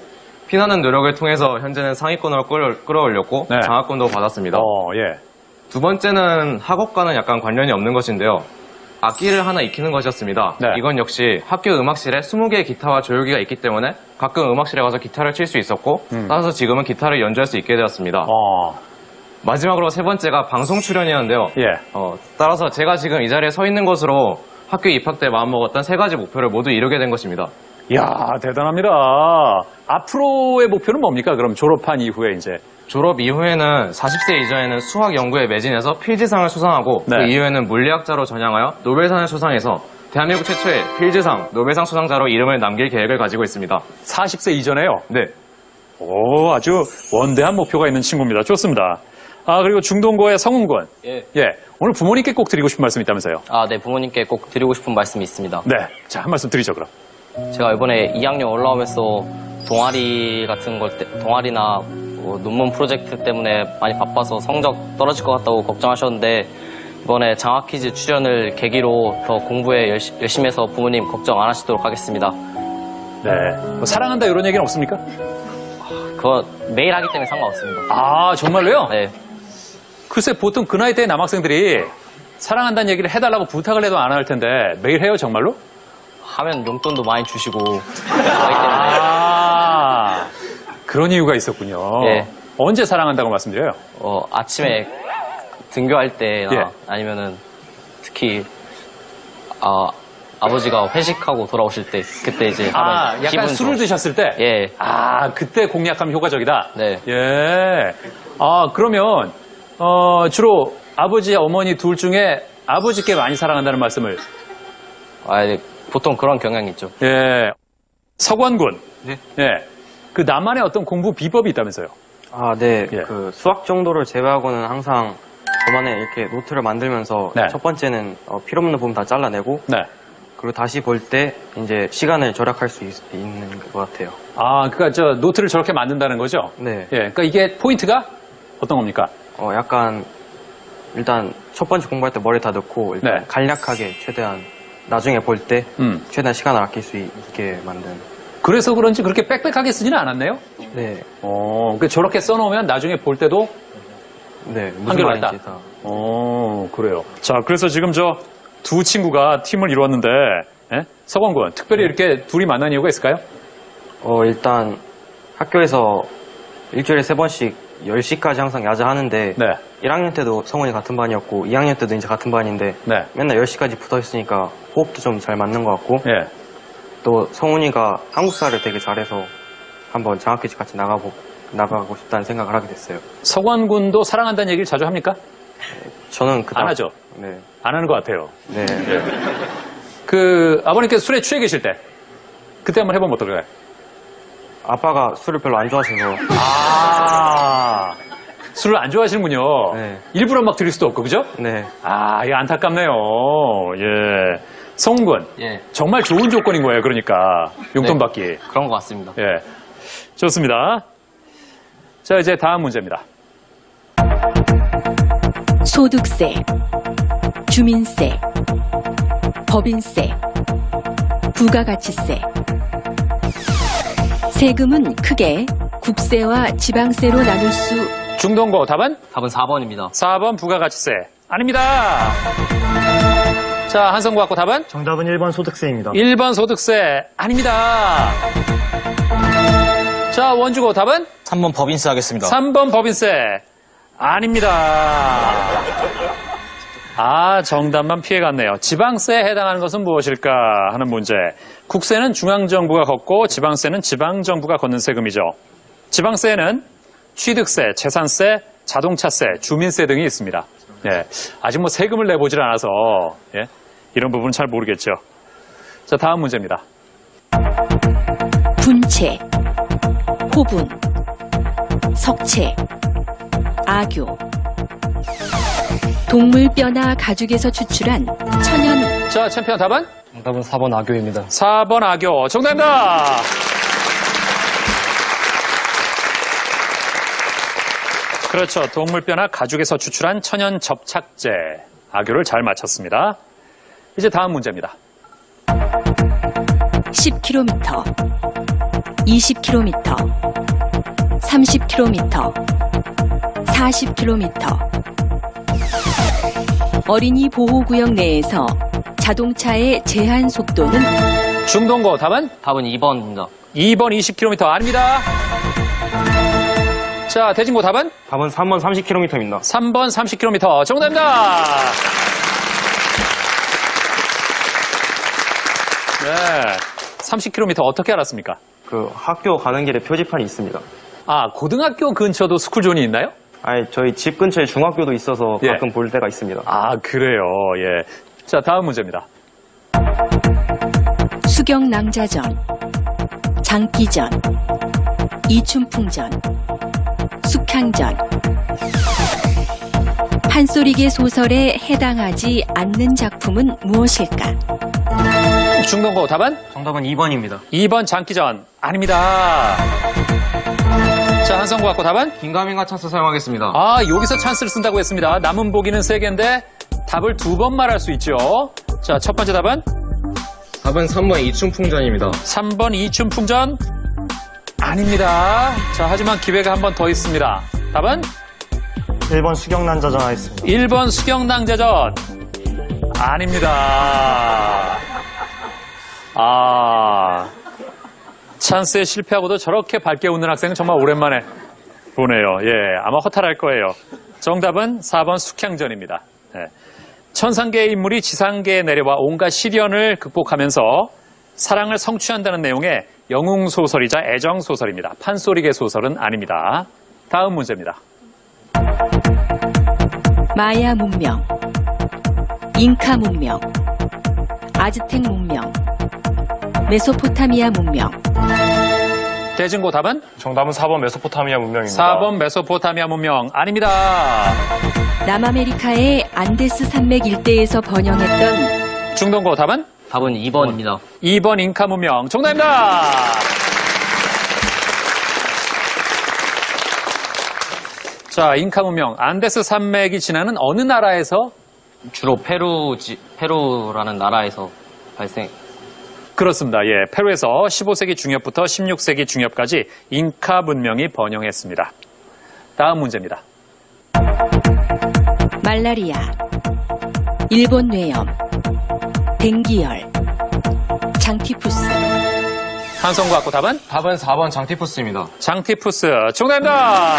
[SPEAKER 9] 피나는 노력을 통해서 현재는 상위권으로 끌어올렸고
[SPEAKER 1] 네.
[SPEAKER 9] 장학금도 받았습니다.
[SPEAKER 1] 예.
[SPEAKER 9] 두 번째는 학업과는 약간 관련이 없는 것인데요. 악기를 하나 익히는 것이었습니다.
[SPEAKER 1] 네.
[SPEAKER 9] 이건 역시 학교 음악실에 20개의 기타와 조율기가 있기 때문에 가끔 음악실에 가서 기타를 칠 수 있었고 따라서 지금은 기타를 연주할 수 있게 되었습니다. 마지막으로 세 번째가 방송 출연이었는데요.
[SPEAKER 1] 예.
[SPEAKER 9] 따라서 제가 지금 이 자리에 서 있는 것으로 학교 입학 때 마음먹었던 3가지 목표를 모두 이루게 된 것입니다.
[SPEAKER 1] 이야, 대단합니다. 앞으로의 목표는 뭡니까? 그럼 졸업한 이후에 이제.
[SPEAKER 9] 졸업 이후에는 40세 이전에는 수학 연구에 매진해서 필즈상을 수상하고
[SPEAKER 1] 네.
[SPEAKER 9] 그 이후에는 물리학자로 전향하여 노벨상을 수상해서 대한민국 최초의 필즈상, 노벨상 수상자로 이름을 남길 계획을 가지고 있습니다.
[SPEAKER 1] 40세 이전에요?
[SPEAKER 9] 네.
[SPEAKER 1] 오, 아주 원대한 목표가 있는 친구입니다. 좋습니다. 그리고 중동고의 성훈군.
[SPEAKER 6] 예.
[SPEAKER 1] 오늘 부모님께 꼭 드리고 싶은 말씀이 있다면서요?
[SPEAKER 6] 네, 부모님께 꼭 드리고 싶은 말씀이 있습니다.
[SPEAKER 1] 네. 자, 한 말씀 드리죠, 그럼.
[SPEAKER 6] 제가 이번에 2학년 올라오면서 동아리 같은 동아리나 논문 프로젝트 때문에 많이 바빠서 성적 떨어질 것 같다고 걱정하셨는데 이번에 장학 퀴즈 출연을 계기로 더 공부에 열심히 해서 부모님 걱정 안 하시도록 하겠습니다.
[SPEAKER 1] 네. 뭐 사랑한다 이런 얘기는 없습니까?
[SPEAKER 6] 그거 매일 하기 때문에 상관없습니다.
[SPEAKER 1] 아, 정말로요?
[SPEAKER 6] 네.
[SPEAKER 1] 글쎄, 보통 그 나이 때 남학생들이 사랑한다는 얘기를 해달라고 부탁을 해도 안 할 텐데 매일 해요, 정말로?
[SPEAKER 6] 하면 용돈도 많이 주시고 하기 때문에
[SPEAKER 1] 그런 이유가 있었군요.
[SPEAKER 6] 예.
[SPEAKER 1] 언제 사랑한다고 말씀드려요?
[SPEAKER 6] 아침에 등교할 때나
[SPEAKER 1] 예.
[SPEAKER 6] 아니면은 특히 아버지가 회식하고 돌아오실 때 그때 이제 하면
[SPEAKER 1] 약간
[SPEAKER 6] 기분
[SPEAKER 1] 술을 드셨을 때?
[SPEAKER 6] 예.
[SPEAKER 1] 그때 공략하면 효과적이다?
[SPEAKER 6] 네.
[SPEAKER 1] 예. 그러면, 주로 아버지, 어머니 둘 중에 아버지께 많이 사랑한다는 말씀을.
[SPEAKER 6] 보통 그런 경향이 있죠.
[SPEAKER 1] 예. 서관군.
[SPEAKER 8] 네.
[SPEAKER 1] 예. 그 나만의 어떤 공부 비법이 있다면서요?
[SPEAKER 8] 네.
[SPEAKER 1] 예.
[SPEAKER 8] 그 수학 정도를 제외하고는 항상 저만의 이렇게 노트를 만들면서
[SPEAKER 1] 네.
[SPEAKER 8] 첫 번째는 필요 없는 부분 다 잘라내고
[SPEAKER 1] 네.
[SPEAKER 8] 그리고 다시 볼 때 이제 시간을 절약할 수 있는 것 같아요.
[SPEAKER 1] 그러니까 저 노트를 저렇게 만든다는 거죠?
[SPEAKER 8] 네.
[SPEAKER 1] 예. 그러니까 이게 포인트가 어떤 겁니까?
[SPEAKER 8] 약간 일단 첫 번째 공부할 때 머리 다 넣고 일단
[SPEAKER 1] 네.
[SPEAKER 8] 간략하게 최대한 나중에 볼 때
[SPEAKER 1] 음.
[SPEAKER 8] 최대한 시간을 아낄 수 있게 만든.
[SPEAKER 1] 그래서 그런지 그렇게 빽빽하게 쓰지는 않았네요?
[SPEAKER 8] 네.
[SPEAKER 1] 그러니까 저렇게 써놓으면 나중에 볼 때도
[SPEAKER 8] 네. 무슨
[SPEAKER 1] 한결
[SPEAKER 8] 말인지
[SPEAKER 1] 낫다.
[SPEAKER 8] 다.
[SPEAKER 1] 그래요. 자, 그래서 지금 저 두 친구가 팀을 이루었는데, 서광군, 특별히 이렇게 둘이 만난 이유가 있을까요?
[SPEAKER 8] 일단 학교에서 일주일에 3번씩 10시까지 항상 야자하는데
[SPEAKER 1] 네.
[SPEAKER 8] 1학년 때도 성훈이 같은 반이었고 2학년 때도 이제 같은 반인데
[SPEAKER 1] 네.
[SPEAKER 8] 맨날 10시까지 붙어 있으니까 호흡도 좀 잘 맞는 것 같고
[SPEAKER 1] 예.
[SPEAKER 8] 또 성훈이가 한국사를 되게 잘해서 한번 장학퀴즈 같이 나가고 싶다는 생각을 하게 됐어요.
[SPEAKER 1] 서광군도 사랑한다는 얘기를 자주 합니까?
[SPEAKER 8] 저는
[SPEAKER 1] 안 하죠?
[SPEAKER 8] 네.
[SPEAKER 1] 안 하는 것 같아요.
[SPEAKER 8] 네.
[SPEAKER 1] 아버님께서 술에 취해 계실 때, 그때 한번 해보면 어떨까요?
[SPEAKER 8] 아빠가 술을 별로 안 좋아하셔서
[SPEAKER 1] 술을 안 좋아하시는군요.
[SPEAKER 8] 네.
[SPEAKER 1] 일부러 막 드릴 수도 없고, 그죠?
[SPEAKER 8] 네.
[SPEAKER 1] 이거 안타깝네요. 예. 성훈군.
[SPEAKER 6] 예.
[SPEAKER 1] 정말 좋은 조건인 거예요, 그러니까. 용돈
[SPEAKER 6] 네.
[SPEAKER 1] 받기.
[SPEAKER 6] 그런 것 같습니다.
[SPEAKER 1] 예. 좋습니다. 자, 이제 다음 문제입니다.
[SPEAKER 7] 소득세, 주민세, 법인세, 부가가치세. 세금은 크게 국세와 지방세로 나눌 수.
[SPEAKER 1] 중동고 답은?
[SPEAKER 6] 답은 4번입니다.
[SPEAKER 1] 4번 부가가치세. 아닙니다. 자, 한성구 갖고 답은?
[SPEAKER 5] 정답은 1번 소득세입니다.
[SPEAKER 1] 1번 소득세. 아닙니다. 자, 원주고 답은?
[SPEAKER 8] 3번 법인세 하겠습니다.
[SPEAKER 1] 3번 법인세. 아닙니다. 정답만 피해갔네요. 지방세에 해당하는 것은 무엇일까 하는 문제. 국세는 중앙정부가 걷고 지방세는 지방정부가 걷는 세금이죠. 지방세에는 취득세, 재산세, 자동차세, 주민세 등이 있습니다. 예, 아직 뭐 세금을 내보질 않아서 이런 부분은 잘 모르겠죠. 자, 다음 문제입니다.
[SPEAKER 7] 분체, 호분, 석체, 악교. 동물 뼈나 가죽에서 추출한 천연.
[SPEAKER 1] 자, 챔피언 답은?
[SPEAKER 6] 정답은 4번 악교입니다.
[SPEAKER 1] 4번 악교. 정답입니다. 그렇죠. 동물뼈나 가죽에서 추출한 천연 접착제. 악교를 잘 맞췄습니다. 이제 다음 문제입니다.
[SPEAKER 7] 10km, 20km, 30km, 40km. 어린이 보호구역 내에서 자동차의 제한 속도는?
[SPEAKER 1] 중동고 답은?
[SPEAKER 6] 답은 2번입니다.
[SPEAKER 1] 2번 20km 아닙니다. 자, 대진고 답은?
[SPEAKER 8] 답은 3번 30km입니다.
[SPEAKER 1] 3번 30km 정답입니다. 네. 30km 어떻게 알았습니까?
[SPEAKER 8] 그 학교 가는 길에 표지판이 있습니다.
[SPEAKER 1] 아, 고등학교 근처도 스쿨존이 있나요?
[SPEAKER 8] 아니, 저희 집 근처에 중학교도 있어서
[SPEAKER 1] 예.
[SPEAKER 8] 가끔 볼 때가 있습니다.
[SPEAKER 1] 아, 그래요. 예. 자, 다음 문제입니다.
[SPEAKER 7] 수경낭자전, 장기전, 이춘풍전, 숙향전. 판소리계 소설에 해당하지 않는 작품은 무엇일까?
[SPEAKER 1] 중동고 답은?
[SPEAKER 8] 정답은 2번입니다.
[SPEAKER 1] 2번 장기전. 아닙니다. 자, 한성구 갖고 답은?
[SPEAKER 9] 긴가민가 찬스 사용하겠습니다.
[SPEAKER 1] 아, 여기서 찬스를 쓴다고 했습니다. 남은 보기는 3개인데 답을 2번 말할 수 있죠. 자, 첫 번째 답은?
[SPEAKER 9] 답은 3번 이춘풍전입니다.
[SPEAKER 1] 3번 이춘풍전. 아닙니다. 자, 하지만 기회가 한 번 더 있습니다. 답은?
[SPEAKER 5] 1번 수경난자전 하겠습니다.
[SPEAKER 1] 1번 수경낭자전. 아닙니다. 아, 찬스에 실패하고도 저렇게 밝게 웃는 학생은 정말 오랜만에 보네요. 예, 아마 허탈할 거예요. 정답은 4번 숙향전입니다. 예. 천상계의 인물이 지상계에 내려와 온갖 시련을 극복하면서 사랑을 성취한다는 내용의 영웅소설이자 애정소설입니다. 판소리계 소설은 아닙니다. 다음 문제입니다.
[SPEAKER 7] 마야 문명, 잉카 문명, 아즈텍 문명, 메소포타미아 문명.
[SPEAKER 1] 대진고 답은?
[SPEAKER 4] 정답은 4번 메소포타미아 문명입니다.
[SPEAKER 1] 4번 메소포타미아 문명. 아닙니다.
[SPEAKER 7] 남아메리카의 안데스 산맥 일대에서 번영했던
[SPEAKER 1] 중동고 답은?
[SPEAKER 6] 답은 2번입니다.
[SPEAKER 1] 2번 잉카 문명. 정답입니다. 자, 잉카 문명. 안데스 산맥이 지나는 어느 나라에서?
[SPEAKER 6] 주로 페루라는 나라에서 발생.
[SPEAKER 1] 그렇습니다. 예, 페루에서 15세기 중엽부터 16세기 중엽까지 잉카 문명이 번영했습니다. 다음 문제입니다.
[SPEAKER 7] 말라리아, 일본 뇌염, 댕기열, 장티푸스.
[SPEAKER 1] 한성구 갖고 답은?
[SPEAKER 9] 답은 4번 장티푸스입니다.
[SPEAKER 1] 장티푸스. 정답입니다.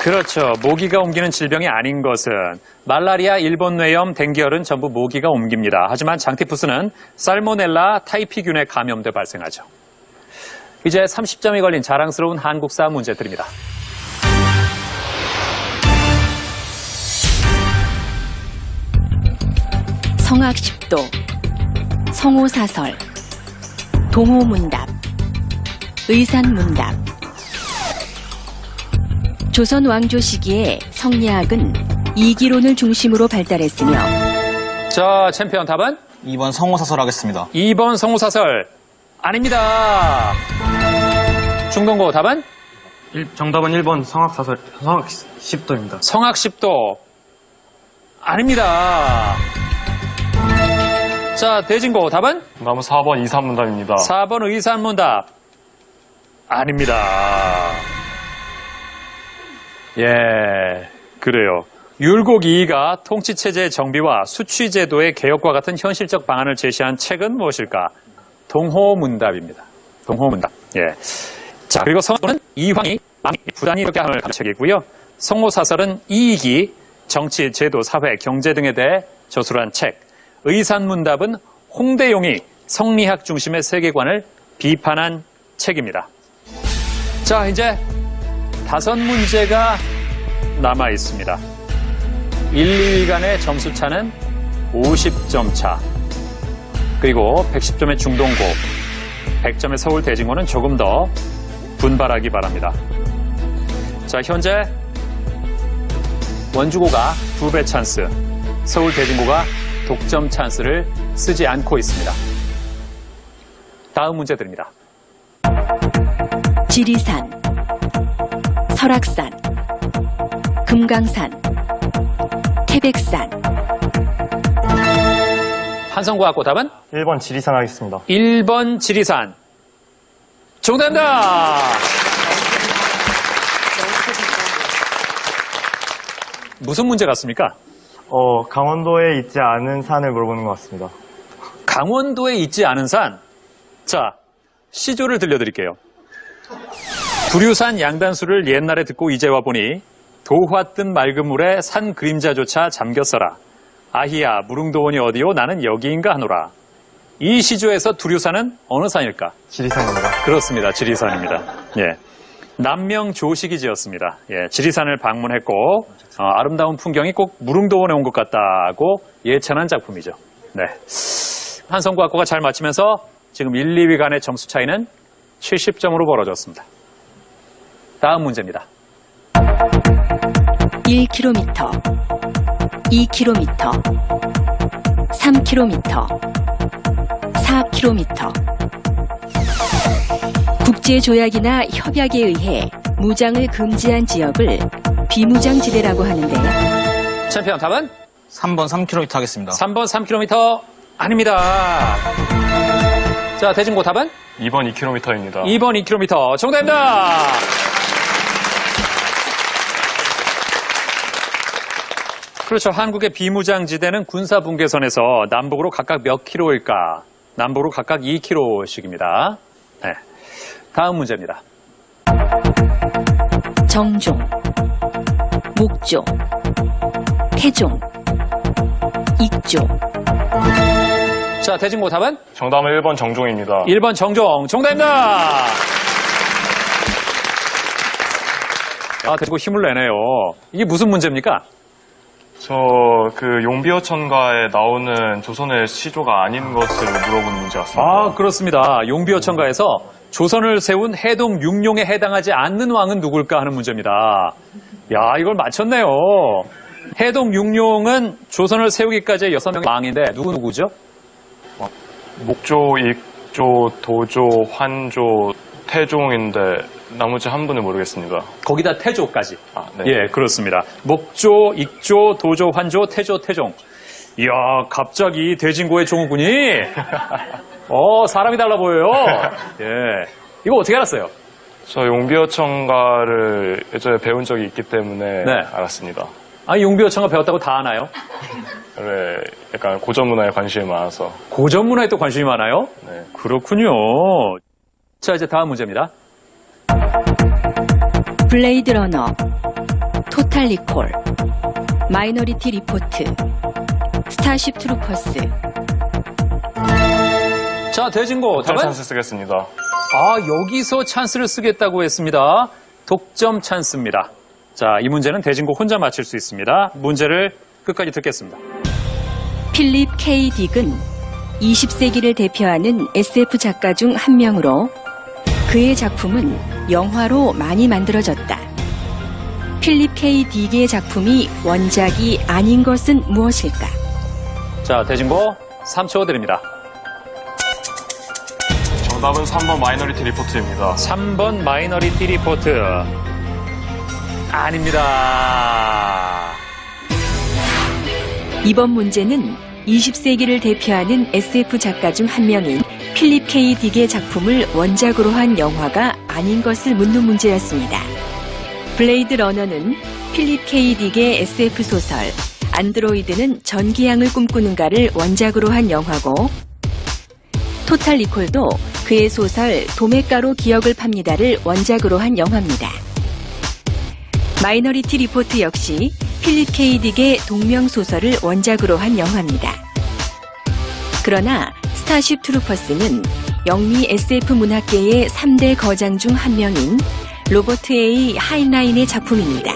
[SPEAKER 1] 그렇죠. 모기가 옮기는 질병이 아닌 것은 말라리아, 일본 뇌염, 댕기열은 전부 모기가 옮깁니다. 하지만 장티푸스는 살모넬라 타이피균에 감염돼 발생하죠. 이제 30점이 걸린 자랑스러운 한국사 문제 드립니다.
[SPEAKER 7] 성악십도, 성호사설, 동호문답, 의산문답. 조선 왕조 시기에 성리학은 이기론을 중심으로 발달했으며
[SPEAKER 1] 자, 챔피언 답은?
[SPEAKER 8] 2번 성호사설 하겠습니다.
[SPEAKER 1] 2번 성호사설. 아닙니다. 중동고 답은?
[SPEAKER 8] 정답은 1번 성악십도입니다.
[SPEAKER 1] 성악십도. 아닙니다. 자, 대진고 답은?
[SPEAKER 4] 정답은 4번 이산문답입니다.
[SPEAKER 1] 4번 의산문답. 아닙니다. 예, 그래요. 율곡 이이가 통치체제의 정비와 수취제도의 개혁과 같은 현실적 방안을 제시한 책은 무엇일까? 동호문답입니다. 동호문답. 예. 자, 그리고 성호는 이황이 부단히 이렇게 함을 가는 책이고요. 성호사설은 이익이 정치, 제도, 사회, 경제 등에 대해 저술한 책. 의산문답은 홍대용이 성리학 중심의 세계관을 비판한 책입니다. 자, 이제 5문제가 남아 있습니다. 1, 2위 간의 점수 차는 50점 차. 그리고 110점의 중동고, 100점의 서울 대진고는 조금 더 분발하기 바랍니다. 자, 현재 원주고가 2배 찬스, 서울 대진고가 독점 찬스를 쓰지 않고 있습니다. 다음 문제 드립니다.
[SPEAKER 7] 지리산, 설악산, 금강산, 태백산.
[SPEAKER 1] 한성구 갖고 답은?
[SPEAKER 5] 1번 지리산 하겠습니다.
[SPEAKER 1] 1번 지리산. 정답입니다. 무슨 문제 같습니까?
[SPEAKER 5] 강원도에 있지 않은 산을 물어보는 것 같습니다.
[SPEAKER 1] 강원도에 있지 않은 산. 자, 시조를 들려드릴게요. 두류산 양단수를 옛날에 듣고 이제 와보니 도화 뜬 맑은 물에 산 그림자조차 잠겼어라. 아히야 무릉도원이 어디요? 나는 여기인가 하노라. 이 시조에서 두류산은 어느 산일까?
[SPEAKER 5] 지리산입니다.
[SPEAKER 1] 그렇습니다. 지리산입니다. 예. 남명 조식이 지었습니다. 예, 지리산을 방문했고 아름다운 풍경이 꼭 무릉도원에 온 것 같다고 예찬한 작품이죠. 네. 한성과 학고가 잘 맞히면서 지금 1, 2위 간의 점수 차이는 70점으로 벌어졌습니다. 다음 문제입니다.
[SPEAKER 7] 1km, 2km, 3km, 4km. 국제조약이나 협약에 의해 무장을 금지한 지역을 비무장지대라고 하는데
[SPEAKER 1] 챔피언 답은?
[SPEAKER 3] 3번 3km 하겠습니다.
[SPEAKER 1] 3번 3km 아닙니다. 자, 대진고 답은?
[SPEAKER 4] 2번 2km입니다.
[SPEAKER 1] 2번 2km 정답입니다. 그렇죠. 한국의 비무장지대는 군사분계선에서 남북으로 각각 몇 킬로일까? 남북으로 각각 2킬로씩입니다. 네. 다음 문제입니다.
[SPEAKER 7] 정종, 목조, 태종, 익조.
[SPEAKER 1] 자, 대진고 답은?
[SPEAKER 4] 정답은 1번 정종입니다.
[SPEAKER 1] 1번 정종 정답입니다. 아, 대진고 힘을 내네요. 이게 무슨 문제입니까?
[SPEAKER 4] 저 그 용비어천가에 나오는 조선의 시조가 아닌 것을 물어보는 문제 같습니다.
[SPEAKER 1] 아, 그렇습니다. 용비어천가에서 조선을 세운 해동 육룡에 해당하지 않는 왕은 누굴까 하는 문제입니다. 야, 이걸 맞췄네요. 해동 육룡은 조선을 세우기까지의 6명의 왕인데 누구죠?
[SPEAKER 4] 목조, 익조, 도조, 환조, 태종인데 나머지 한 분을 모르겠습니다.
[SPEAKER 1] 거기다 태조까지.
[SPEAKER 4] 아, 네.
[SPEAKER 1] 예, 그렇습니다. 목조, 익조, 도조, 환조, 태조, 태종. 이야, 갑자기 대진고의 종우군이 사람이 달라 보여요. 예. 이거 어떻게 알았어요?
[SPEAKER 4] 저 용비어천가를 예전에 배운 적이 있기 때문에
[SPEAKER 1] 네.
[SPEAKER 4] 알았습니다.
[SPEAKER 1] 아, 용비어천가 배웠다고 다 아나요?
[SPEAKER 4] 네, 약간 고전 문화에 관심이 많아서.
[SPEAKER 1] 고전 문화에 또 관심이 많아요?
[SPEAKER 4] 네.
[SPEAKER 1] 그렇군요. 자, 이제 다음 문제입니다.
[SPEAKER 7] 블레이드 러너, 토탈 리콜, 마이너리티 리포트, 스타쉽 트루퍼스.
[SPEAKER 1] 자, 대진고
[SPEAKER 4] 토탈
[SPEAKER 1] 답은?
[SPEAKER 4] 찬스 쓰겠습니다.
[SPEAKER 1] 아, 여기서 찬스를 쓰겠다고 했습니다. 독점 찬스입니다. 자, 이 문제는 대진고 혼자 맞힐 수 있습니다. 문제를 끝까지 듣겠습니다.
[SPEAKER 7] 필립 K. 딕은 20세기를 대표하는 SF 작가 중 한 명으로 그의 작품은 영화로 많이 만들어졌다. 필립 K. 딕의 작품이 원작이 아닌 것은 무엇일까?
[SPEAKER 1] 자, 대진고 3초 드립니다.
[SPEAKER 4] 정답은 3번 마이너리티 리포트입니다.
[SPEAKER 1] 3번 마이너리티 리포트. 아닙니다.
[SPEAKER 7] 이번 문제는 20세기를 대표하는 SF 작가 중 한 명인 필립 K. 딕의 작품을 원작으로 한 영화가 아닌 것을 묻는 문제였습니다. 블레이드 러너는 필립 K. 딕의 SF 소설 안드로이드는 전기양을 꿈꾸는가를 원작으로 한 영화고 토탈 리콜도 그의 소설 도매가로 기억을 팝니다를 원작으로 한 영화입니다. 마이너리티 리포트 역시 필립 K. 딕의 동명소설을 원작으로 한 영화입니다. 그러나 스타쉽 트루퍼스는 영미 SF 문학계의 3대 거장 중 한 명인 로버트 A. 하인라인의 작품입니다.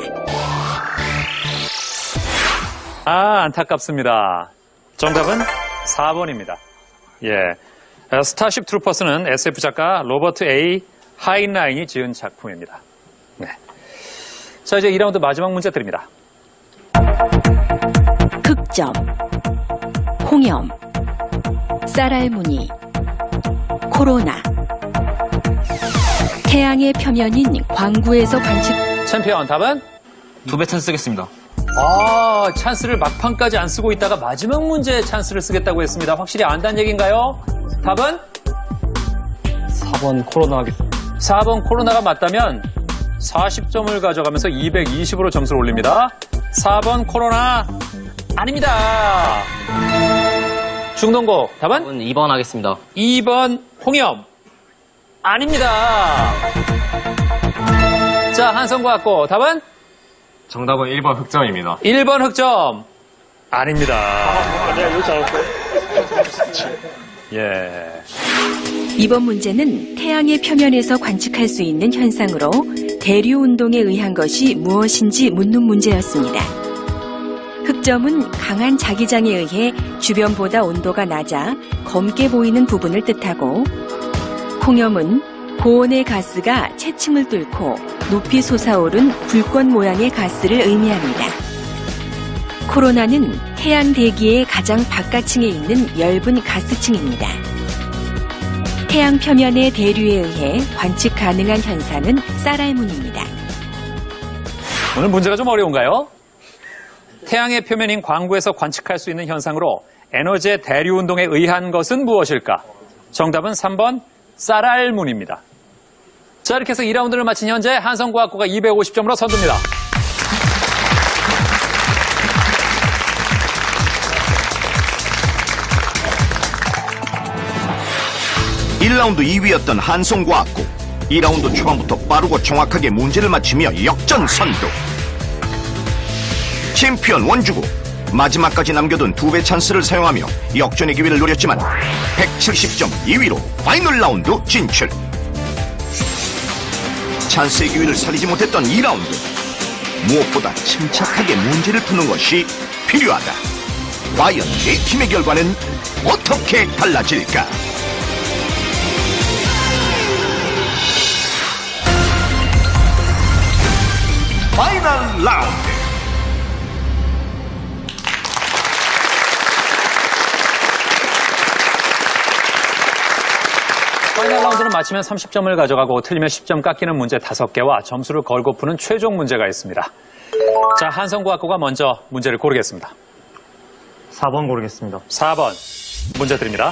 [SPEAKER 1] 아, 안타깝습니다. 정답은 4번입니다. 예. 스타쉽 트루퍼스는 SF 작가 로버트 A. 하인라인이 지은 작품입니다. 네. 자, 이제 2라운드 마지막 문제 드립니다.
[SPEAKER 7] 흑점, 홍염, 쌀알무늬, 코로나. 태양의 표면인 광구에서 관측.
[SPEAKER 1] 챔피언 답은?
[SPEAKER 3] 2배 찬스 쓰겠습니다.
[SPEAKER 1] 아, 찬스를 막판까지 안 쓰고 있다가 마지막 문제에 찬스를 쓰겠다고 했습니다. 확실히 안다는 얘기인가요? 답은?
[SPEAKER 3] 4번 코로나 하겠습니다.
[SPEAKER 1] 4번 코로나가 맞다면 40점을 가져가면서 220으로 점수를 올립니다. 4번 코로나 아닙니다. 중동고 답은?
[SPEAKER 6] 2번 하겠습니다.
[SPEAKER 1] 2번 홍염 아닙니다. 자, 한성과 학고 답은?
[SPEAKER 9] 정답은 1번 흑점입니다.
[SPEAKER 1] 1번 흑점 아닙니다.
[SPEAKER 3] 내가 이렇게 알았어요.
[SPEAKER 1] 예.
[SPEAKER 7] 이번 문제는 태양의 표면에서 관측할 수 있는 현상으로 대류 운동에 의한 것이 무엇인지 묻는 문제였습니다. 흑점은 강한 자기장에 의해 주변보다 온도가 낮아 검게 보이는 부분을 뜻하고, 홍염은 고온의 가스가 채층을 뚫고 높이 솟아오른 불꽃 모양의 가스를 의미합니다. 코로나는 태양 대기의 가장 바깥층에 있는 엷은 가스층입니다. 태양 표면의 대류에 의해 관측 가능한 현상은 쌀알문입니다.
[SPEAKER 1] 오늘 문제가 좀 어려운가요? 태양의 표면인 광구에서 관측할 수 있는 현상으로 에너지의 대류 운동에 의한 것은 무엇일까? 정답은 3번 쌀알문입니다. 자, 이렇게 해서 2라운드를 마친 현재 한성과학고가 250점으로 선두입니다.
[SPEAKER 2] (1라운드) 2위였던 한성과학고 2라운드 초반부터 빠르고 정확하게 문제를 맞추며 역전 선두. 챔피언 원주고 마지막까지 남겨둔 2배 찬스를 사용하며 역전의 기회를 노렸지만 170점 2위로 파이널 라운드 진출. 찬스의 기회를 살리지 못했던 2라운드. 무엇보다 침착하게 문제를 푸는 것이 필요하다. 과연 이 팀의 결과는 어떻게 달라질까? 파이널 라운드.
[SPEAKER 1] 파이널 라운드는 마치면 30점을 가져가고 틀리면 10점 깎이는 문제 5개와 점수를 걸고 푸는 최종 문제가 있습니다. 자, 한성과학고가 먼저 문제를 고르겠습니다.
[SPEAKER 5] 4번 고르겠습니다.
[SPEAKER 1] 4번 문제 드립니다.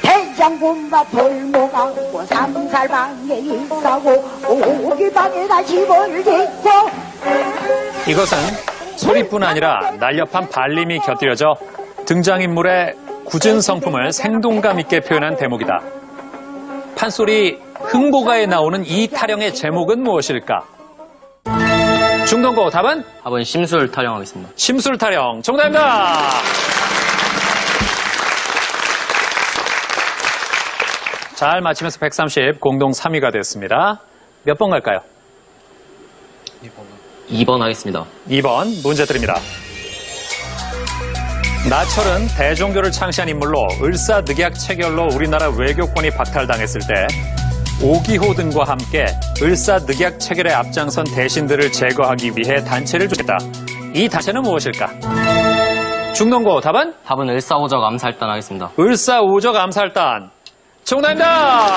[SPEAKER 10] 된장군과 돌모가고 삼살방에 있다고 오기방에다 집을 짓고.
[SPEAKER 1] 이것은 소리뿐 아니라 날렵한 발림이 곁들여져 등장인물의 굳은 성품을 생동감 있게 표현한 대목이다. 판소리 흥보가에 나오는 이 타령의 제목은 무엇일까? 중동고 답은?
[SPEAKER 6] 답은 심술 타령하겠습니다.
[SPEAKER 1] 심술 타령 정답입니다. 잘 맞히면서 130 공동 3위가 됐습니다. 몇 번 갈까요?
[SPEAKER 6] 2번 하겠습니다.
[SPEAKER 1] 2번 문제 드립니다. 나철은 대종교를 창시한 인물로 을사늑약 체결로 우리나라 외교권이 박탈당했을 때 오기호 등과 함께 을사늑약 체결에 앞장선 대신들을 제거하기 위해 단체를 조직했다. 이 단체는 무엇일까? 중동고 답은?
[SPEAKER 6] 답은 을사오적 암살단 하겠습니다.
[SPEAKER 1] 을사오적 암살단 정답입니다.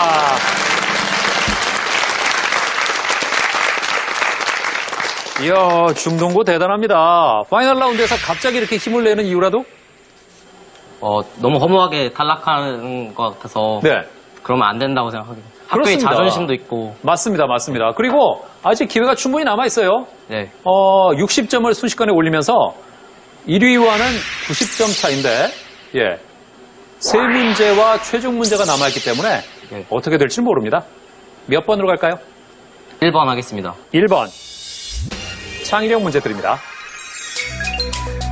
[SPEAKER 1] 이야, 중동고 대단합니다. 파이널 라운드에서 갑자기 이렇게 힘을 내는 이유라도?
[SPEAKER 6] 너무 허무하게 탈락하는 것 같아서
[SPEAKER 1] 네.
[SPEAKER 6] 그러면 안 된다고 생각합니다. 학교의
[SPEAKER 1] 그렇습니다.
[SPEAKER 6] 자존심도 있고.
[SPEAKER 1] 맞습니다. 맞습니다. 그리고 아직 기회가 충분히 남아있어요.
[SPEAKER 6] 네.
[SPEAKER 1] 60점을 순식간에 올리면서 1위와는 90점 차인데, 예. 세 문제와 최종 문제가 남아있기 때문에
[SPEAKER 6] 네.
[SPEAKER 1] 어떻게 될지 모릅니다. 몇 번으로 갈까요?
[SPEAKER 6] 1번 하겠습니다.
[SPEAKER 1] 1번. 창의력 문제 드립니다.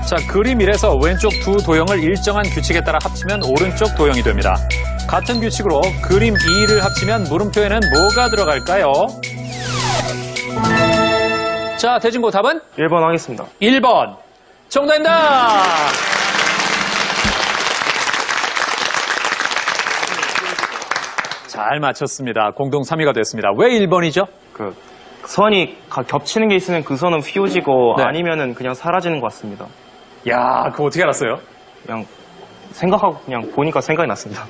[SPEAKER 1] 자, 그림 1에서 왼쪽 두 도형을 일정한 규칙에 따라 합치면 오른쪽 도형이 됩니다. 같은 규칙으로 그림 2를 합치면 물음표에는 뭐가 들어갈까요? 자, 대진고 답은?
[SPEAKER 8] 1번 하겠습니다.
[SPEAKER 1] 1번. 정답입니다. 잘 맞췄습니다. 공동 3위가 됐습니다. 왜 1번이죠?
[SPEAKER 8] 그 선이 겹치는 게 있으면 그 선은 휘어지고
[SPEAKER 1] 네.
[SPEAKER 8] 아니면은 그냥 사라지는 것 같습니다.
[SPEAKER 1] 야, 그거 어떻게 알았어요?
[SPEAKER 8] 그냥 생각하고 그냥 보니까 생각이 났습니다.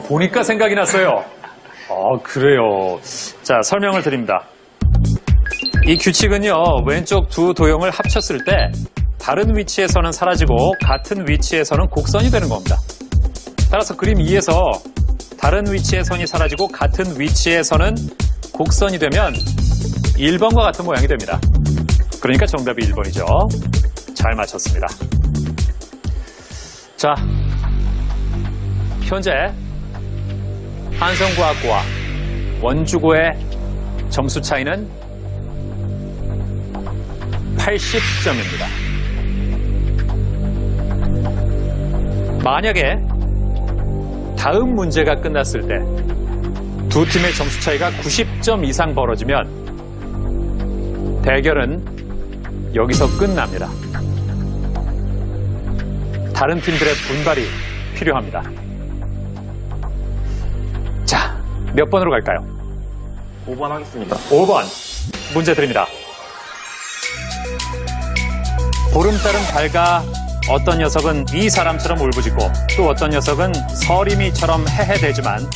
[SPEAKER 1] 보니까 생각이 났어요. 그래요. 자, 설명을 드립니다. 이 규칙은요, 왼쪽 두 도형을 합쳤을 때 다른 위치에서는 사라지고 같은 위치에서는 곡선이 되는 겁니다. 따라서 그림 2에서 다른 위치의 선이 사라지고 같은 위치에서는 곡선이 되면 1번과 같은 모양이 됩니다. 그러니까 정답이 1번이죠. 잘 맞췄습니다. 자, 현재 한성과학고와 원주고의 점수 차이는 80점입니다. 만약에 다음 문제가 끝났을 때 두 팀의 점수 차이가 90점 이상 벌어지면 대결은 여기서 끝납니다. 다른 팀들의 분발이 필요합니다. 자, 몇 번으로 갈까요?
[SPEAKER 8] 5번 하겠습니다.
[SPEAKER 1] 5번 문제 드립니다. 보름달은 밝아 어떤 녀석은 이 사람처럼 울부짖고 또 어떤 녀석은 서림이처럼 헤헤대지만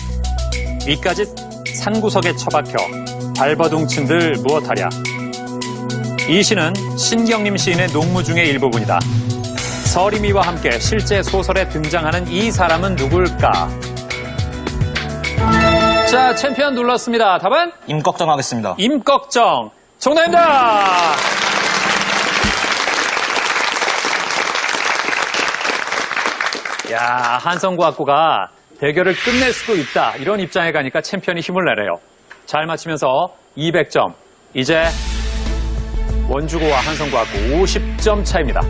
[SPEAKER 1] 이까짓 산구석에 처박혀 발버둥친들 무엇하랴. 이 시는 신경림 시인의 농무 중의 일부분이다. 서림이와 함께 실제 소설에 등장하는 이 사람은 누굴까? 자, 챔피언 눌렀습니다. 답은?
[SPEAKER 3] 임꺽정 하겠습니다.
[SPEAKER 1] 임꺽정. 정답입니다. 야, 한성과학고가 대결을 끝낼 수도 있다. 이런 입장에 가니까 챔피언이 힘을 내래요. 잘 맞히면서 200점. 이제 원주고와 한성과학고 50점 차이입니다.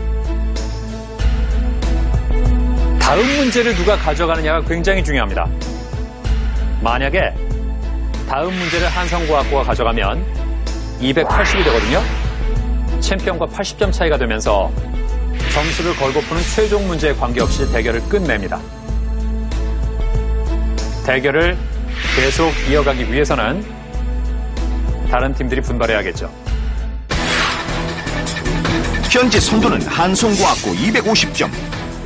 [SPEAKER 1] 다음 문제를 누가 가져가느냐가 굉장히 중요합니다. 만약에 다음 문제를 한성과학고가 가져가면 280이 되거든요. 챔피언과 80점 차이가 되면서 점수를 걸고 푸는 최종 문제에 관계없이 대결을 끝냅니다. 대결을 계속 이어가기 위해서는 다른 팀들이 분발해야겠죠.
[SPEAKER 2] 현재 선두는 한성과학고 250점,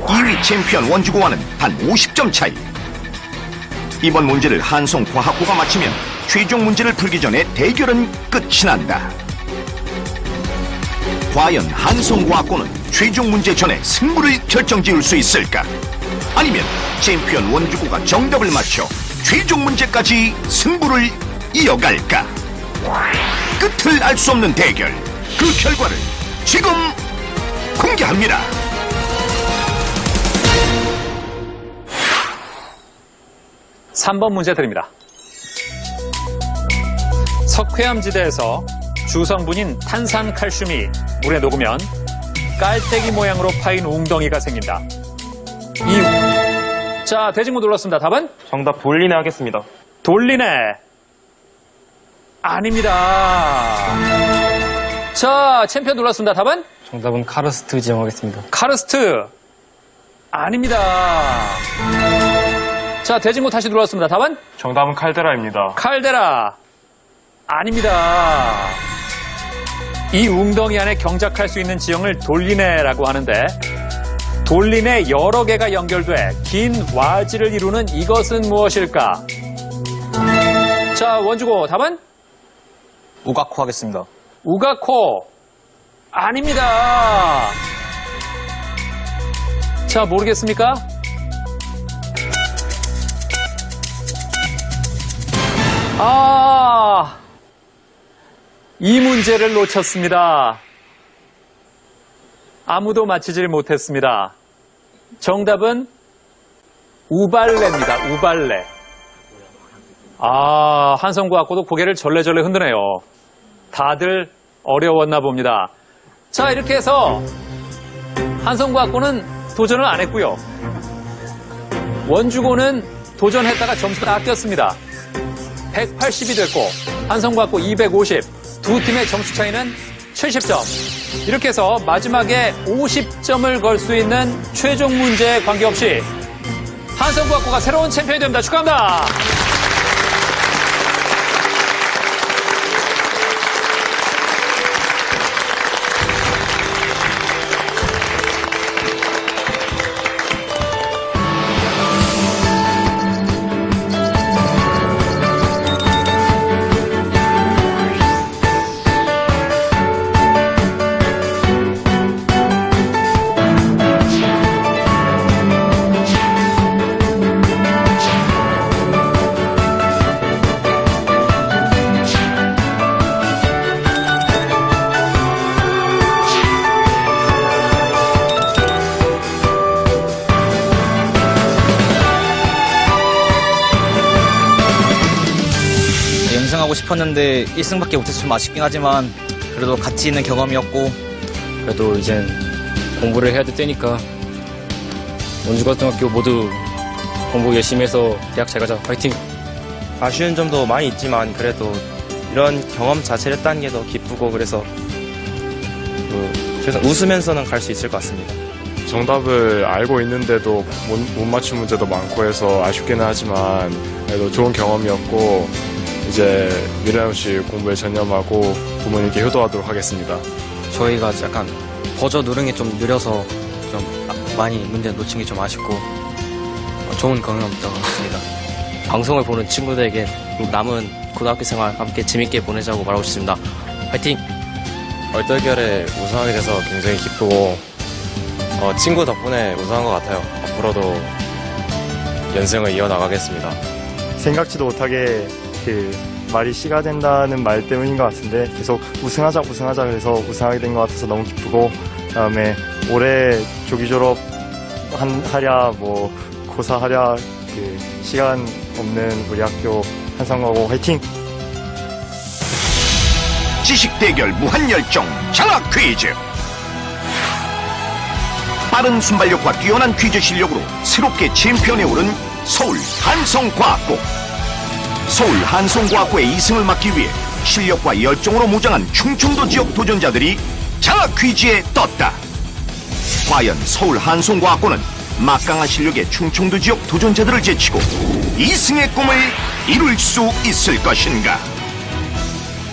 [SPEAKER 2] 2위 챔피언 원주고와는 단 50점 차이. 이번 문제를 한성과학고가 마치면 최종 문제를 풀기 전에 대결은 끝이 난다. 과연 한성과학고는 최종 문제 전에 승부를 결정지을 수 있을까? 아니면 챔피언 원주고가 정답을 맞춰 최종 문제까지 승부를 이어갈까? 끝을 알 수 없는 대결, 그 결과를 지금 공개합니다.
[SPEAKER 1] (3번) 문제 드립니다. 석회암지대에서 주성분인 탄산칼슘이 물에 녹으면 깔때기 모양으로 파인 웅덩이가 생긴다. 자, 대진구 눌렀습니다. 답은?
[SPEAKER 8] 정답 돌리네 하겠습니다.
[SPEAKER 1] 돌리네. 아닙니다. 자, 챔피언 눌렀습니다. 답은?
[SPEAKER 8] 정답은 카르스트 지정하겠습니다.
[SPEAKER 1] 카르스트. 아닙니다. 자, 대진구 다시 눌렀습니다. 답은?
[SPEAKER 4] 정답은 칼데라입니다.
[SPEAKER 1] 칼데라. 아닙니다. 이 웅덩이 안에 경작할 수 있는 지형을 돌리네라고 하는데 돌리네 여러 개가 연결돼 긴 와지를 이루는 이것은 무엇일까? 자, 원주고 답은?
[SPEAKER 3] 우가코 하겠습니다.
[SPEAKER 1] 우가코. 아닙니다. 자, 모르겠습니까? 이 문제를 놓쳤습니다. 아무도 맞히질 못했습니다. 정답은 우발레입니다. 우발레. 한성과학고도 고개를 절레절레 흔드네요. 다들 어려웠나 봅니다. 자, 이렇게 해서 한성과학고는 도전을 안 했고요. 원주고는 도전했다가 점수가 아꼈습니다. 180이 됐고 한성과학고 250. 두 팀의 점수 차이는 70점. 이렇게 해서 마지막에 50점을 걸 수 있는 최종 문제에 관계없이 한성과학고가 새로운 챔피언이 됩니다. 축하합니다.
[SPEAKER 3] 연승하고 싶었는데 1승밖에 못해서 좀 아쉽긴 하지만 그래도 가치 있는 경험이었고 그래도 이젠 공부를 해야 될 때니까 원주고등학교 모두 공부 열심히 해서 대학 잘 가자. 파이팅!
[SPEAKER 8] 아쉬운 점도 많이 있지만 그래도 이런 경험 자체를 했다는 게 더 기쁘고 그래서 웃으면서는 갈 수 있을 것 같습니다.
[SPEAKER 4] 정답을 알고 있는데도 못 맞춘 문제도 많고 해서 아쉽기는 하지만 그래도 좋은 경험이었고 이제 미래남 씨 공부에 전념하고 부모님께 효도하도록 하겠습니다.
[SPEAKER 8] 저희가 약간 버저 누르는 게 좀 느려서 좀 많이 문제 놓친 게 좀 아쉽고 좋은 경험이었던 것 같습니다.
[SPEAKER 6] 방송을 보는 친구들에게 남은 고등학교 생활 함께 재밌게 보내자고 말하고 싶습니다. 파이팅!
[SPEAKER 9] 얼떨결에 우승하게 돼서 굉장히 기쁘고 친구 덕분에 우승한 것 같아요. 앞으로도 연승을 이어나가겠습니다.
[SPEAKER 5] 생각지도 못하게 그 말이 씨가 된다는 말 때문인 것 같은데 계속 우승하자 그래서 우승하게 된 것 같아서 너무 기쁘고 그다음에 올해 조기 졸업 하랴 뭐 고사하랴 그 시간 없는 우리 학교 한성여고 화이팅!
[SPEAKER 2] 지식 대결 무한열정 장학 퀴즈. 빠른 순발력과 뛰어난 퀴즈 실력으로 새롭게 챔피언에 오른 서울 한성과학고. 서울 한성과학고의 2승을 막기 위해 실력과 열정으로 무장한 충청도 지역 도전자들이 장학 퀴즈에 떴다. 과연 서울 한성과학고는 막강한 실력의 충청도 지역 도전자들을 제치고 2승의 꿈을 이룰 수 있을 것인가?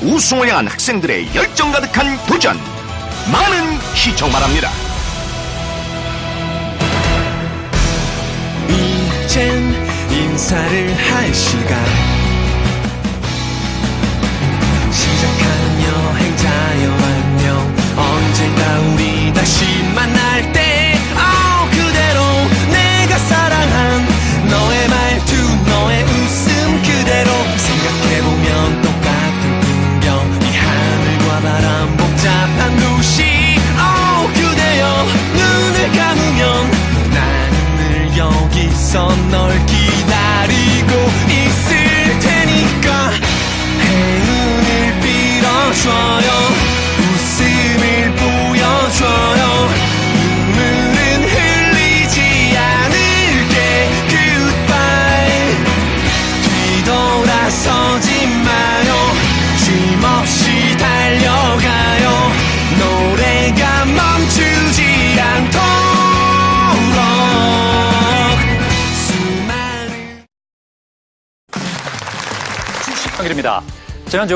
[SPEAKER 2] 우승을 향한 학생들의 열정 가득한 도전, 많은 시청 바랍니다.
[SPEAKER 11] 이젠 인사를 할 시간. 시작하는 여행자여 안녕. 언젠가 우리 다시 만날 때 그대로 내가 사랑한 너의 말투 너의 웃음 그대로 생각해보면 똑같은 풍경 이 하늘과 바람 복잡한 도시 그대여 눈을 감으면 나는 늘 여기서 널 기다리고 있을 테니까 행운을 빌어줘요 웃음을 보여줘요 눈물은 흘리지 않을게 Goodbye 뒤돌아서지 마요 쉼없이 달려가요 노래가 멈추지 않도록
[SPEAKER 1] 주식하기입니다. 지난주